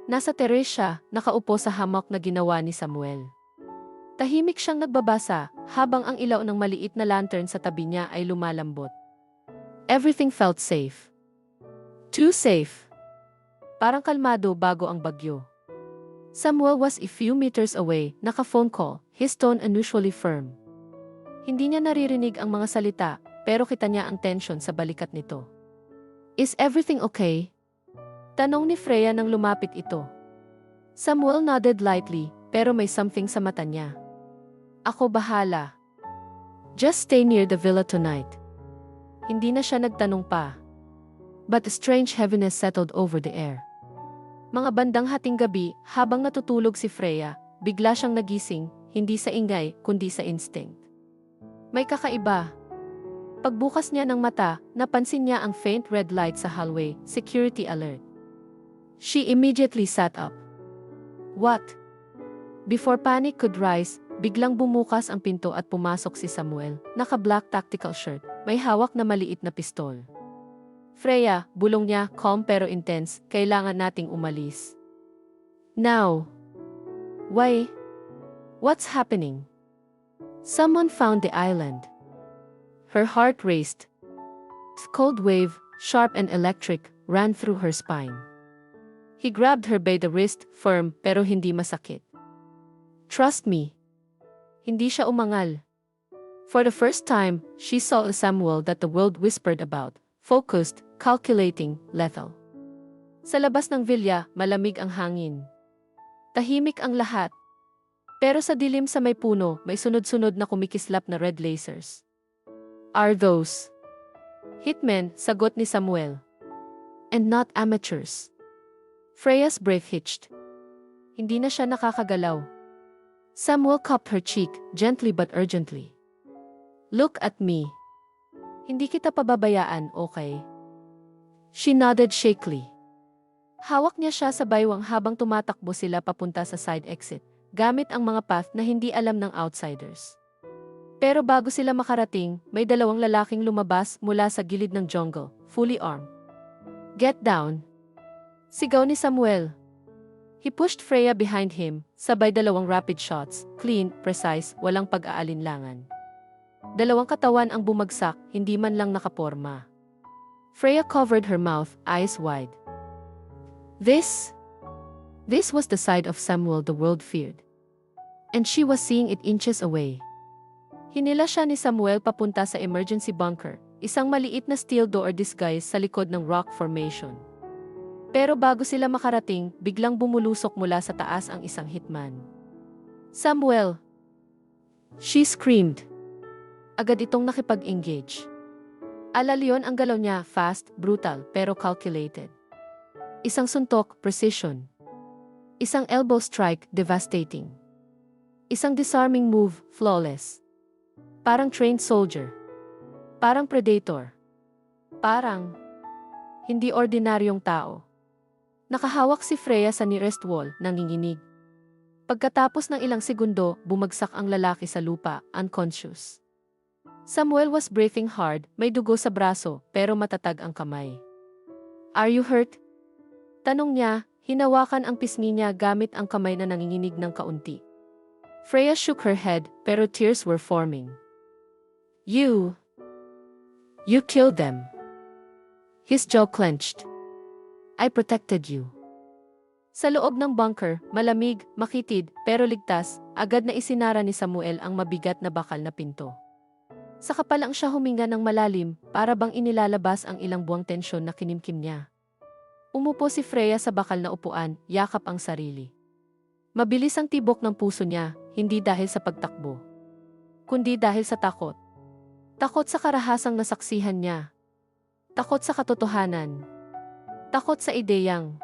Nasa terrace siya, nakaupo sa hammock na ginawa ni Samuel. Tahimik siyang nagbabasa, habang ang ilaw ng maliit na lantern sa tabi niya ay lumalambot. Everything felt safe. Too safe. Parang kalmado bago ang bagyo. Samuel was a few meters away, naka-phone call, his tone unusually firm. Hindi niya naririnig ang mga salita, pero kita niya ang tension sa balikat nito. Is everything okay? Tanong ni Freya nang lumapit ito. Samuel nodded lightly, pero may something sa mata niya. Ako bahala. Just stay near the villa tonight. Hindi na siya nagtanong pa. But a strange heaviness settled over the air. Mga bandang hating gabi, habang natutulog si Freya, bigla siyang nagising, hindi sa ingay, kundi sa instinct. May kakaiba. Pagbukas niya ng mata, napansin niya ang faint red light sa hallway, security alert. She immediately sat up. What? Before panic could rise, biglang bumukas ang pinto at pumasok si Samuel, naka-black tactical shirt, may hawak na maliit na pistol. Freya, bulong niya, calm pero intense, kailangan nating umalis. Now. Why? What's happening? Someone found the island. Her heart raced. A cold wave, sharp and electric, ran through her spine. He grabbed her by the wrist, firm pero hindi masakit. Trust me. Hindi siya umangal. For the first time, she saw a Samuel that the world whispered about. Focused, calculating, lethal. Sa labas ng villa, malamig ang hangin. Tahimik ang lahat. Pero sa dilim sa may puno, may sunod-sunod na kumikislap na red lasers. Are those hitmen? Sagot ni Samuel. And not amateurs. Freya's breath hitched. Hindi na siya nakakagalaw. Samuel cupped her cheek, gently but urgently. Look at me. Hindi kita pababayaan, okay? She nodded shakily. Hawak niya siya sa baywang habang tumatakbo sila papunta sa side exit, gamit ang mga path na hindi alam ng outsiders. Pero bago sila makarating, may dalawang lalaking lumabas mula sa gilid ng jungle, fully armed. Get down! Sigaw ni Samuel. He pushed Freya behind him, sabay dalawang rapid shots, clean, precise, walang pag-aalinlangan. Dalawang katawan ang bumagsak, hindi man lang nakaporma. Freya covered her mouth, eyes wide. This was the side of Samuel the world feared. And she was seeing it inches away. Hinila siya ni Samuel papunta sa emergency bunker, isang maliit na steel door disguised sa likod ng rock formation. Pero bago sila makarating, biglang bumulusok mula sa taas ang isang hitman. Samuel! She screamed. Agad itong nakipag-engage. Alalion ang galaw niya, fast, brutal, pero calculated. Isang suntok, precision. Isang elbow strike, devastating. Isang disarming move, flawless. Parang trained soldier. Parang predator. Parang hindi ordinaryong tao. Nakahawak si Freya sa nearest wall, nanginginig. Pagkatapos ng ilang segundo, bumagsak ang lalaki sa lupa, unconscious. Samuel was breathing hard, may dugo sa braso, pero matatag ang kamay. Are you hurt? Tanong niya, Hinawakan ang pisngi niya gamit ang kamay na nanginginig ng kaunti. Freya shook her head, pero tears were forming. You killed them. His jaw clenched. I protected you. Sa loob ng bunker, malamig, makitid, pero ligtas, agad na isinara ni Samuel ang mabigat na bakal na pinto. Saka pa lang siya huminga ng malalim, para bang inilalabas ang ilang buwang tensyon na kinimkim niya. Umupo si Freya sa bakal na upuan, yakap ang sarili. Mabilis ang tibok ng puso niya, hindi dahil sa pagtakbo, kundi dahil sa takot. Takot sa karahasang nasaksihan niya. Takot sa katotohanan. Takot sa ideyang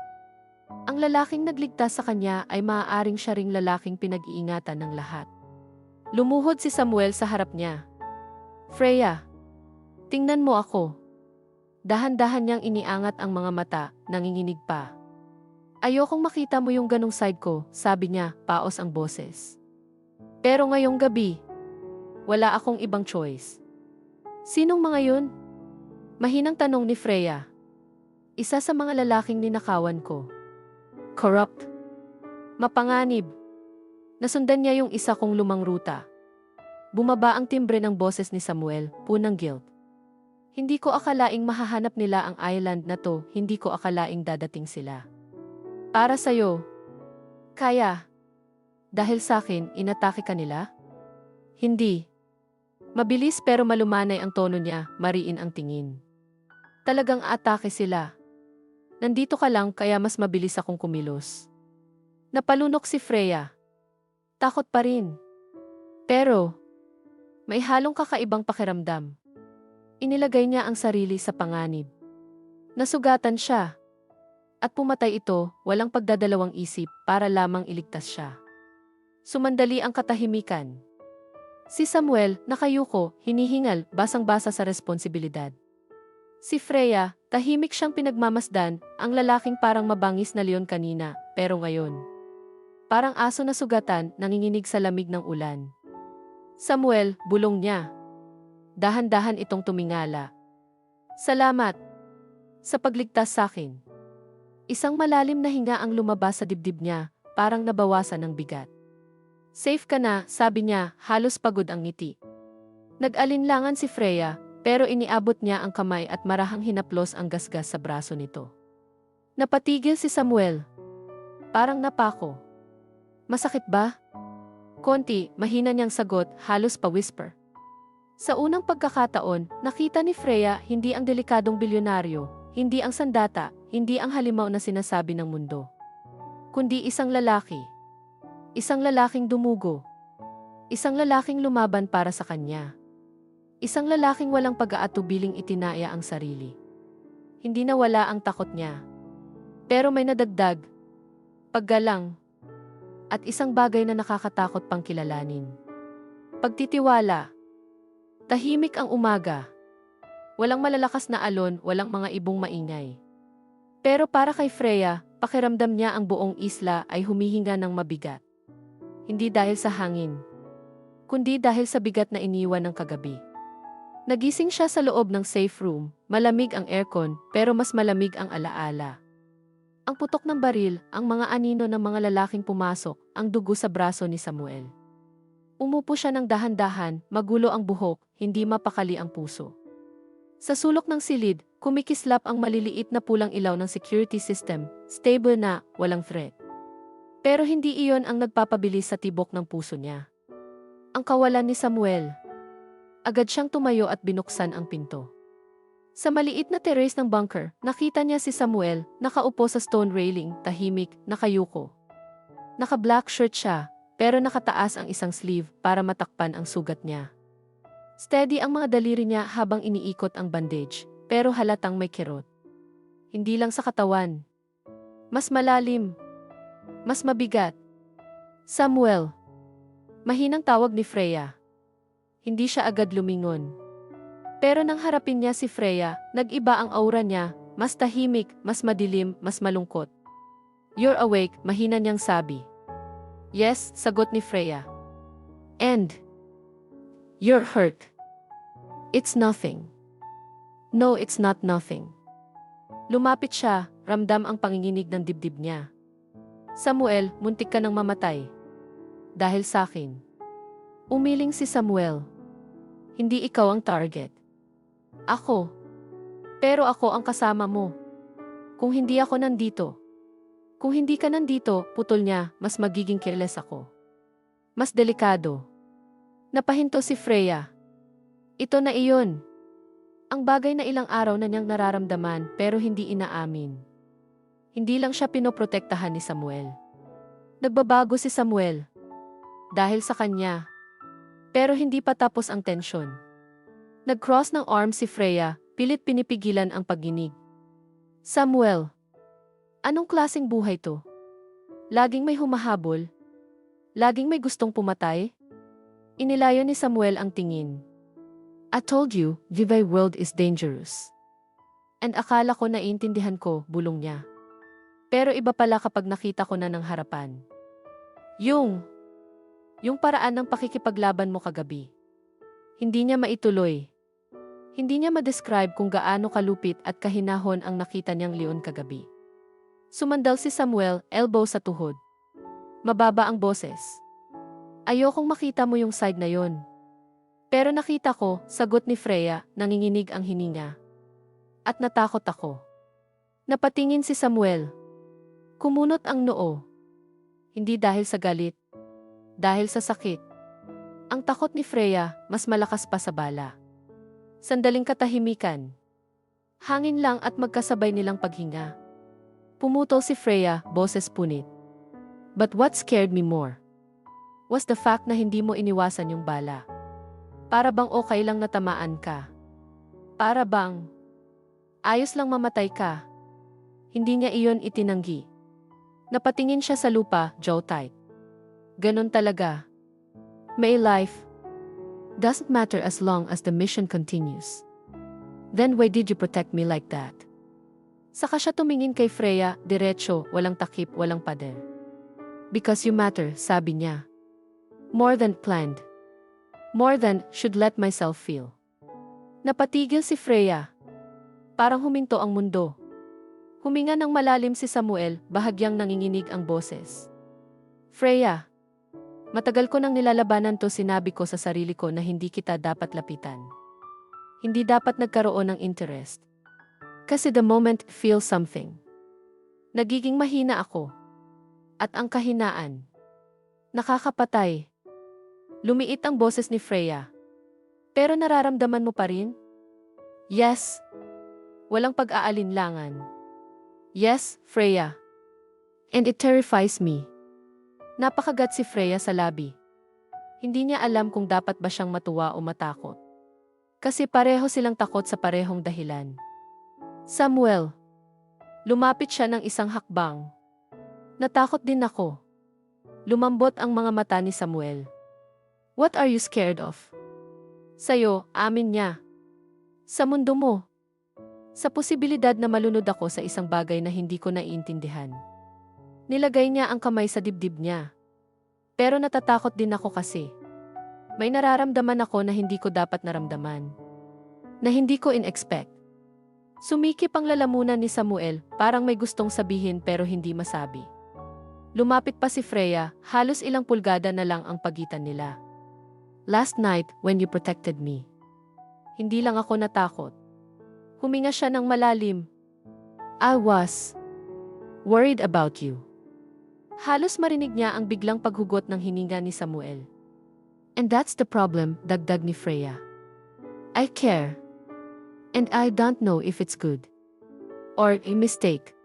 ang lalaking nagligtas sa kanya ay maaaring siya ring lalaking pinag-iingatan ng lahat. Lumuhod si Samuel sa harap niya. Freya, tingnan mo ako. Dahan-dahan niyang iniangat ang mga mata, nanginginig pa. Ayokong makita mo yung ganong side ko, sabi niya, paos ang boses. Pero ngayong gabi, wala akong ibang choice. Sinong mga yun? Mahinang tanong ni Freya. Isa sa mga lalaking ninakawan ko. Corrupt. Mapanganib. Nasundan niya yung isa kong lumang ruta. Bumaba ang timbre ng boses ni Samuel, punang guilt. Hindi ko akalaing mahahanap nila ang island na to, hindi ko akalaing dadating sila. Para sa'yo. Kaya. Dahil sa'kin, inatake ka nila? Hindi. Mabilis pero malumanay ang tono niya, mariin ang tingin. Talagang atake sila. Nandito ka lang kaya mas mabilis akong kumilos. Napalunok si Freya. Takot pa rin. Pero, may halong kakaibang pakiramdam. Inilagay niya ang sarili sa panganib. Nasugatan siya. At pumatay ito, walang pagdadalawang isip para lamang iligtas siya. Sumandali ang katahimikan. Si Samuel, nakayuko, hinihingal, basang-basa sa responsibilidad. Si Freya, tahimik siyang pinagmamasdan, ang lalaking parang mabangis na leon kanina, pero ngayon. Parang aso na sugatan, nanginginig sa lamig ng ulan. Samuel, bulong niya. Dahan-dahan itong tumingala. Salamat sa pagligtas sa'kin. Isang malalim na hinga ang lumabas sa dibdib niya, parang nabawasan ng bigat. Safe ka na, sabi niya, halos pagod ang ngiti. Nag-alinlangan si Freya, pero iniabot niya ang kamay at marahang hinaplos ang gasgas sa braso nito. Napatigil si Samuel. Parang napako. Masakit ba? Konti, mahina niyang sagot, halos pa-whisper. Sa unang pagkakataon, nakita ni Freya hindi ang delikadong bilyonaryo, hindi ang sandata, hindi ang halimaw na sinasabi ng mundo. Kundi isang lalaki. Isang lalaking dumugo. Isang lalaking lumaban para sa kanya. Isang lalaking walang pag-aatubiling itinaya ang sarili. Hindi nawala ang takot niya. Pero may nadagdag. Paggalang. At isang bagay na nakakatakot pang kilalanin. Pagtitiwala. Tahimik ang umaga. Walang malalakas na alon, walang mga ibong maingay. Pero para kay Freya, pakiramdam niya ang buong isla ay humihinga ng mabigat. Hindi dahil sa hangin, kundi dahil sa bigat na iniwan ng kagabi. Nagising siya sa loob ng safe room, malamig ang aircon, pero mas malamig ang alaala. Ang putok ng baril, ang mga anino ng mga lalaking pumasok, ang dugo sa braso ni Samuel. Umupo siya ng dahan-dahan, magulo ang buhok, hindi mapakali ang puso. Sa sulok ng silid, kumikislap ang maliliit na pulang ilaw ng security system, stable na, walang threat. Pero hindi iyon ang nagpapabilis sa tibok ng puso niya. Ang kawalan ni Samuel. Agad siyang tumayo at binuksan ang pinto. Sa maliit na terrace ng bunker, nakita niya si Samuel, nakaupo sa stone railing, tahimik, nakayuko. Naka-black shirt siya, pero nakataas ang isang sleeve para matakpan ang sugat niya. Steady ang mga daliri niya habang iniikot ang bandage, pero halatang may kirot. Hindi lang sa katawan. Mas malalim. Mas mabigat. Samuel. Mahinang tawag ni Freya. Hindi siya agad lumingon. Pero nang harapin niya si Freya, nag-iba ang aura niya, mas tahimik, mas madilim, mas malungkot. You're awake, mahina niyang sabi. Yes, sagot ni Freya. And you're hurt. It's nothing. No, it's not nothing. Lumapit siya, ramdam ang panginginig ng dibdib niya. Samuel, muntik ka nang mamatay. Dahil sa akin. Umiling si Samuel. Hindi ikaw ang target. Ako. Pero ako ang kasama mo. Kung hindi ako nandito. Kung hindi ka nandito, putol niya, mas magiging careless ako. Mas delikado. Napahinto si Freya. Ito na iyon. Ang bagay na ilang araw na niyang nararamdaman pero hindi inaamin. Hindi lang siya pinoprotektahan ni Samuel. Nagbabago si Samuel. Dahil sa kanya. Pero hindi pa tapos ang tensyon. Nag-cross ng arms si Freya, pilit pinipigilan ang pagginig. Samuel. Anong klaseng buhay to? Laging may humahabol? Laging may gustong pumatay? Inilayo ni Samuel ang tingin. I told you, Vivay world is dangerous. And akala ko naiintindihan ko, bulong niya. Pero iba pala kapag nakita ko na ng harapan. Yung paraan ng pakikipaglaban mo kagabi. Hindi niya maituloy. Hindi niya ma-describe kung gaano kalupit at kahinahon ang nakita niyang leon kagabi. Sumandal si Samuel, elbow sa tuhod. Mababa ang boses. Ayokong makita mo yung side na yon. Pero nakita ko, sagot ni Freya, nanginginig ang hininga. At natakot ako. Napatingin si Samuel. Kumunot ang noo. Hindi dahil sa galit. Dahil sa sakit. Ang takot ni Freya, mas malakas pa sa bala. Sandaling katahimikan. Hangin lang at magkasabay nilang paghinga. Pumutol si Freya, boses punit. But what scared me more was the fact na hindi mo iniwasan yung bala. Para bang okay lang natamaan ka? Para bang ayos lang mamatay ka? Hindi niya iyon itinanggi. Napatingin siya sa lupa, jaw tight. Ganon talaga. My life doesn't matter as long as the mission continues. Then why did you protect me like that? Saka siya tumingin kay Freya, diretso, walang takip, walang pader. Because you matter, sabi niya. More than planned. More than should let myself feel. Napatigil si Freya. Parang huminto ang mundo. Huminga ng malalim si Samuel, bahagyang nanginginig ang boses. Freya. Matagal ko nang nilalabanan to, sinabi ko sa sarili ko na hindi kita dapat lapitan. Hindi dapat nagkaroon ng interest. Kasi the moment feels something. Nagiging mahina ako. At ang kahinaan. Nakakapatay. Lumiit ang boses ni Freya. Pero nararamdaman mo pa rin? Yes. Walang pag-aalinlangan. Yes, Freya. And it terrifies me. Napakagat si Freya sa labi. Hindi niya alam kung dapat ba siyang matuwa o matakot. Kasi pareho silang takot sa parehong dahilan. Samuel. Lumapit siya ng isang hakbang. Natakot din ako. Lumambot ang mga mata ni Samuel. What are you scared of? Sa'yo, amin niya. Sa mundo mo. Sa posibilidad na malunod ako sa isang bagay na hindi ko naiintindihan. Nilagay niya ang kamay sa dibdib niya. Pero natatakot din ako kasi. May nararamdaman ako na hindi ko dapat naramdaman. Na hindi ko in-expect. Sumikip ang lalamunan ni Samuel, parang may gustong sabihin pero hindi masabi. Lumapit pa si Freya, halos ilang pulgada na lang ang pagitan nila. Last night, when you protected me. Hindi lang ako natakot. Huminga siya ng malalim. I was worried about you. Halos marinig niya ang biglang paghugot ng hininga ni Samuel. And that's the problem, dagdag ni Freya. I care. And I don't know if it's good. Or a mistake.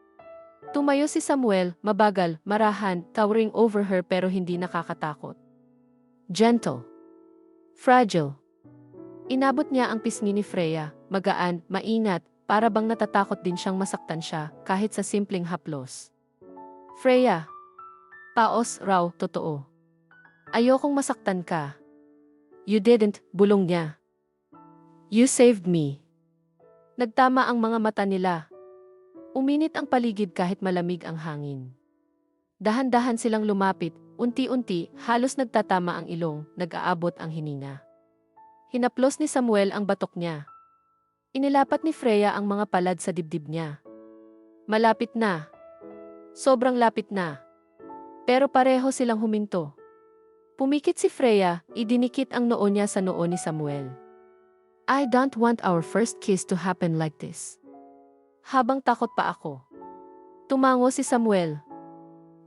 Tumayo si Samuel, mabagal, marahan, towering over her pero hindi nakakatakot. Gentle. Fragile. Inabot niya ang pisngi ni Freya, magaan, maingat, para bang natatakot din siyang masaktan siya kahit sa simpleng haplos. Freya. Paos raw, totoo. Ayokong masaktan ka. You didn't, bulong niya. You saved me. Nagtama ang mga mata nila. Uminit ang paligid kahit malamig ang hangin. Dahan-dahan silang lumapit, unti-unti, halos nagtatama ang ilong, nag-aabot ang hininga. Hinaplos ni Samuel ang batok niya. Inilapat ni Freya ang mga palad sa dibdib niya. Malapit na. Sobrang lapit na. Pero pareho silang huminto. Pumikit si Freya, idinikit ang noo niya sa noo ni Samuel. I don't want our first kiss to happen like this. Habang takot pa ako. Tumango si Samuel.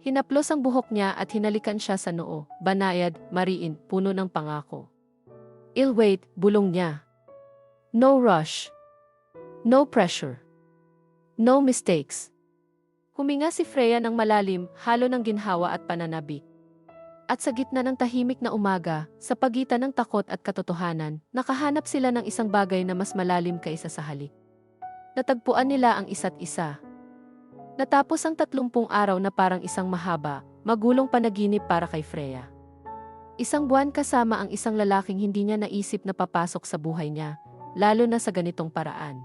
Hinaplos ang buhok niya at hinalikan siya sa noo, banayad, mariin, puno ng pangako. I'll wait, bulong niya. No rush. No pressure. No mistakes. Huminga si Freya ng malalim, halo ng ginhawa at pananabik. At sa gitna ng tahimik na umaga, sa pagitan ng takot at katotohanan, nakahanap sila ng isang bagay na mas malalim kaysa sa halik. Natagpuan nila ang isa't isa. Natapos ang 30 araw na parang isang mahaba, magulong panaginip para kay Freya. Isang buwan kasama ang isang lalaking hindi niya naisip na papasok sa buhay niya, lalo na sa ganitong paraan.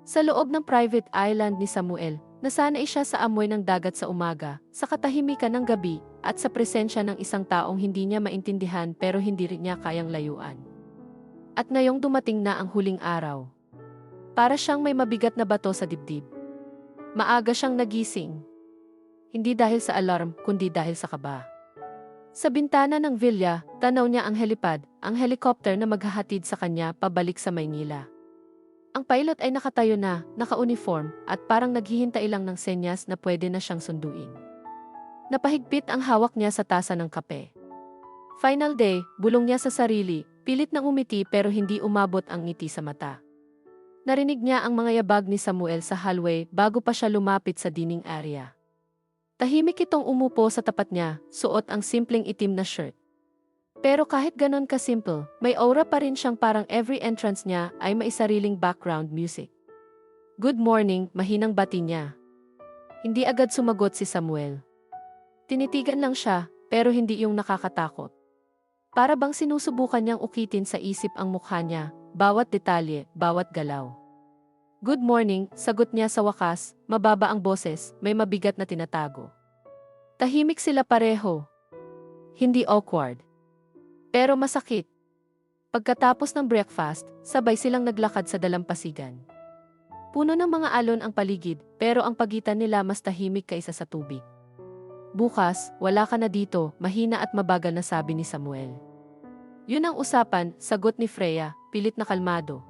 Sa loob ng private island ni Samuel, nasanay siya sa amoy ng dagat sa umaga, sa katahimikan ng gabi, at sa presensya ng isang taong hindi niya maintindihan pero hindi rin niya kayang layuan. At ngayong dumating na ang huling araw. Para siyang may mabigat na bato sa dibdib. Maaga siyang nagising. Hindi dahil sa alarm, kundi dahil sa kaba. Sa bintana ng villa, tanaw niya ang helipad, ang helicopter na maghahatid sa kanya pabalik sa Maynila. Ang pilot ay nakatayo na, naka-uniform, at parang naghihintay lang ng senyas na pwede na siyang sunduin. Napahigpit ang hawak niya sa tasa ng kape. Final day, bulong niya sa sarili, pilit nang umiti pero hindi umabot ang ngiti sa mata. Narinig niya ang mga yabag ni Samuel sa hallway bago pa siya lumapit sa dining area. Tahimik itong umupo sa tapat niya, suot ang simpleng itim na shirt. Pero kahit ganon ka-simple, may aura pa rin siyang parang every entrance niya ay may sariling background music. Good morning, mahinang bati niya. Hindi agad sumagot si Samuel. Tinitigan lang siya, pero hindi yung nakakatakot. Para bang sinusubukan niyang ukitin sa isip ang mukha niya, bawat detalye, bawat galaw. Good morning, sagot niya sa wakas, mababa ang boses, may mabigat na tinatago. Tahimik sila pareho. Hindi awkward. Pero masakit. Pagkatapos ng breakfast, sabay silang naglakad sa dalampasigan. Puno ng mga alon ang paligid, pero ang pagitan nila mas tahimik kaysa sa tubig. Bukas, wala ka na dito, mahina at mabagal na sabi ni Samuel. Yun ang usapan, sagot ni Freya, pilit na kalmado.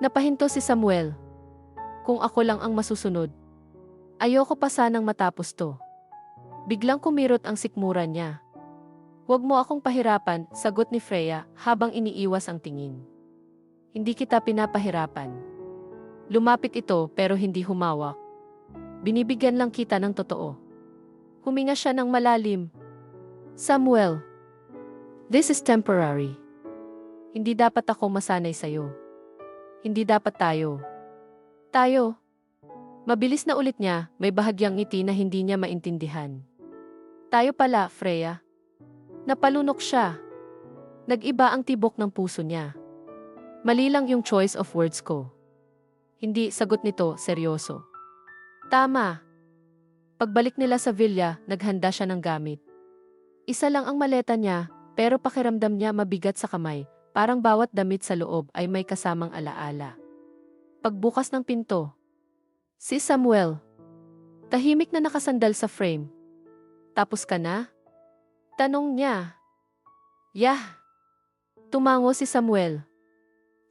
Napahinto si Samuel. Kung ako lang ang masusunod. Ayoko pa sanang matapos to. Biglang kumirot ang sikmura niya. Huwag mo akong pahirapan, sagot ni Freya, habang iniiwas ang tingin. Hindi kita pinapahirapan. Lumapit ito pero hindi humawak. Binibigyan lang kita ng totoo. Huminga siya ng malalim. Samuel, this is temporary. Hindi dapat ako masanay sa'yo. Hindi dapat tayo. Tayo. Mabilis na ulit niya, may bahagyang ngiti na hindi niya maintindihan. Tayo pala, Freya. Napalunok siya. Nag-iba ang tibok ng puso niya. Mali lang yung choice of words ko. Hindi, sagot nito, seryoso. Tama. Pagbalik nila sa villa, naghanda siya ng gamit. Isa lang ang maleta niya, pero pakiramdam niya mabigat sa kamay, parang bawat damit sa loob ay may kasamang alaala. Pagbukas ng pinto. Si Samuel. Tahimik na nakasandal sa frame. Tapos ka na? Tanong niya. Yah. Tumango si Samuel.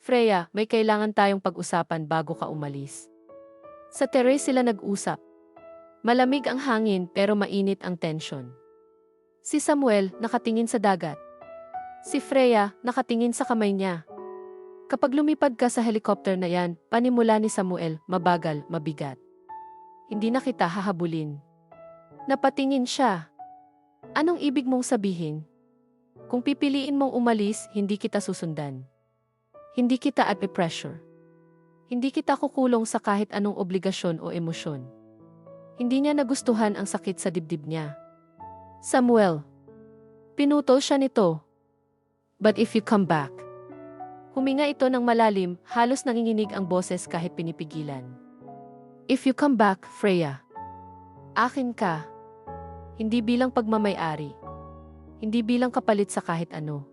Freya, may kailangan tayong pag-usapan bago ka umalis. Sa terrace sila nag-usap. Malamig ang hangin pero mainit ang tensyon. Si Samuel nakatingin sa dagat. Si Freya nakatingin sa kamay niya. Kapag lumipad ka sa helicopter na yan, panimula ni Samuel, mabagal, mabigat. Hindi na kita hahabulin. Napatingin siya. Anong ibig mong sabihin? Kung pipiliin mong umalis, hindi kita susundan. Hindi kita at-pressure. Hindi kita kukulong sa kahit anong obligasyon o emosyon. Hindi niya nagustuhan ang sakit sa dibdib niya. Samuel. Pinutol siya nito. But if you come back. Huminga ito ng malalim, halos nanginginig ang boses kahit pinipigilan. If you come back, Freya. Akin ka. Hindi bilang pagmamay-ari. Hindi bilang kapalit sa kahit ano.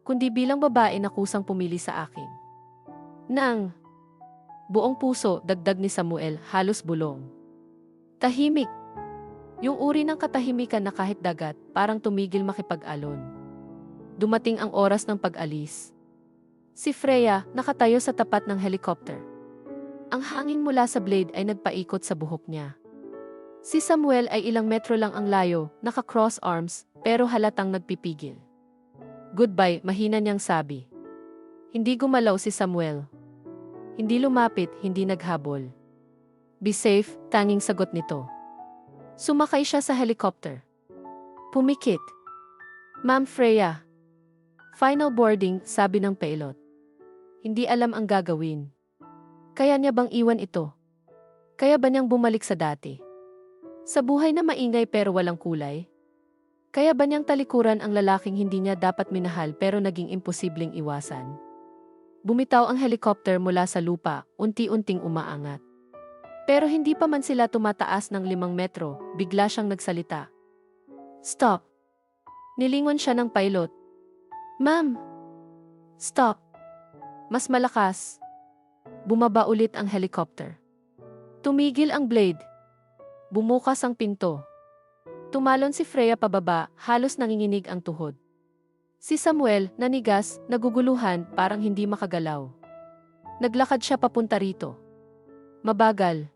Kundi bilang babae na kusang pumili sa akin. Nang Buong puso, dagdag ni Samuel, halos bulong. Tahimik. Yung uri ng katahimikan na kahit dagat, parang tumigil makipag-alon. Dumating ang oras ng pag-alis. Si Freya, nakatayo sa tapat ng helicopter. Ang hangin mula sa blade ay nagpaikot sa buhok niya. Si Samuel ay ilang metro lang ang layo, naka-cross arms, pero halatang nagpipigil. Goodbye, mahina niyang sabi. Hindi gumalaw si Samuel. Hindi lumapit, hindi naghabol. Be safe, tanging sagot nito. Sumakay siya sa helicopter. Pumikit. Ma'am Freya. Final boarding, sabi ng pilot. Hindi alam ang gagawin. Kaya niya bang iwan ito? Kaya ba niyang bumalik sa dati? Sa buhay na maingay pero walang kulay? Kaya ba niyang talikuran ang lalaking hindi niya dapat minahal pero naging imposibleng iwasan? Bumitaw ang helicopter mula sa lupa, unti-unting umaangat. Pero hindi pa man sila tumataas ng 5 metro, bigla siyang nagsalita. Stop! Nilingon siya ng pilot. Ma'am! Stop! Mas malakas. Bumaba ulit ang helicopter. Tumigil ang blade. Bumukas ang pinto. Tumalon si Freya pababa, halos nanginginig ang tuhod. Si Samuel, nanigas, naguguluhan, parang hindi makagalaw. Naglakad siya papunta rito. Mabagal.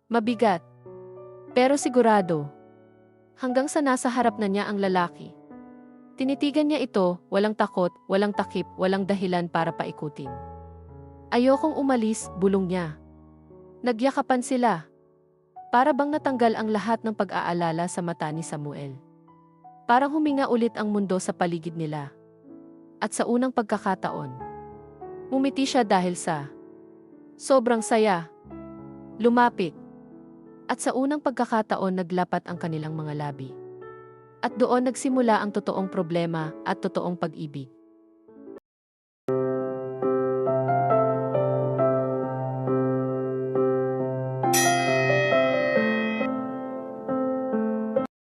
Mabigat. Pero sigurado. Hanggang sa nasa harap na niya ang lalaki. Tinitigan niya ito, walang takot, walang takip, walang dahilan para paikutin. Ayokong umalis, bulong niya. Nagyakapan sila. Para bang natanggal ang lahat ng pag-aalala sa mata ni Samuel. Parang huminga ulit ang mundo sa paligid nila. At sa unang pagkakataon, ngumiti siya dahil sa sobrang saya. Lumapit. At sa unang pagkakataon naglapat ang kanilang mga labi. At doon nagsimula ang totoong problema at totoong pag-ibig.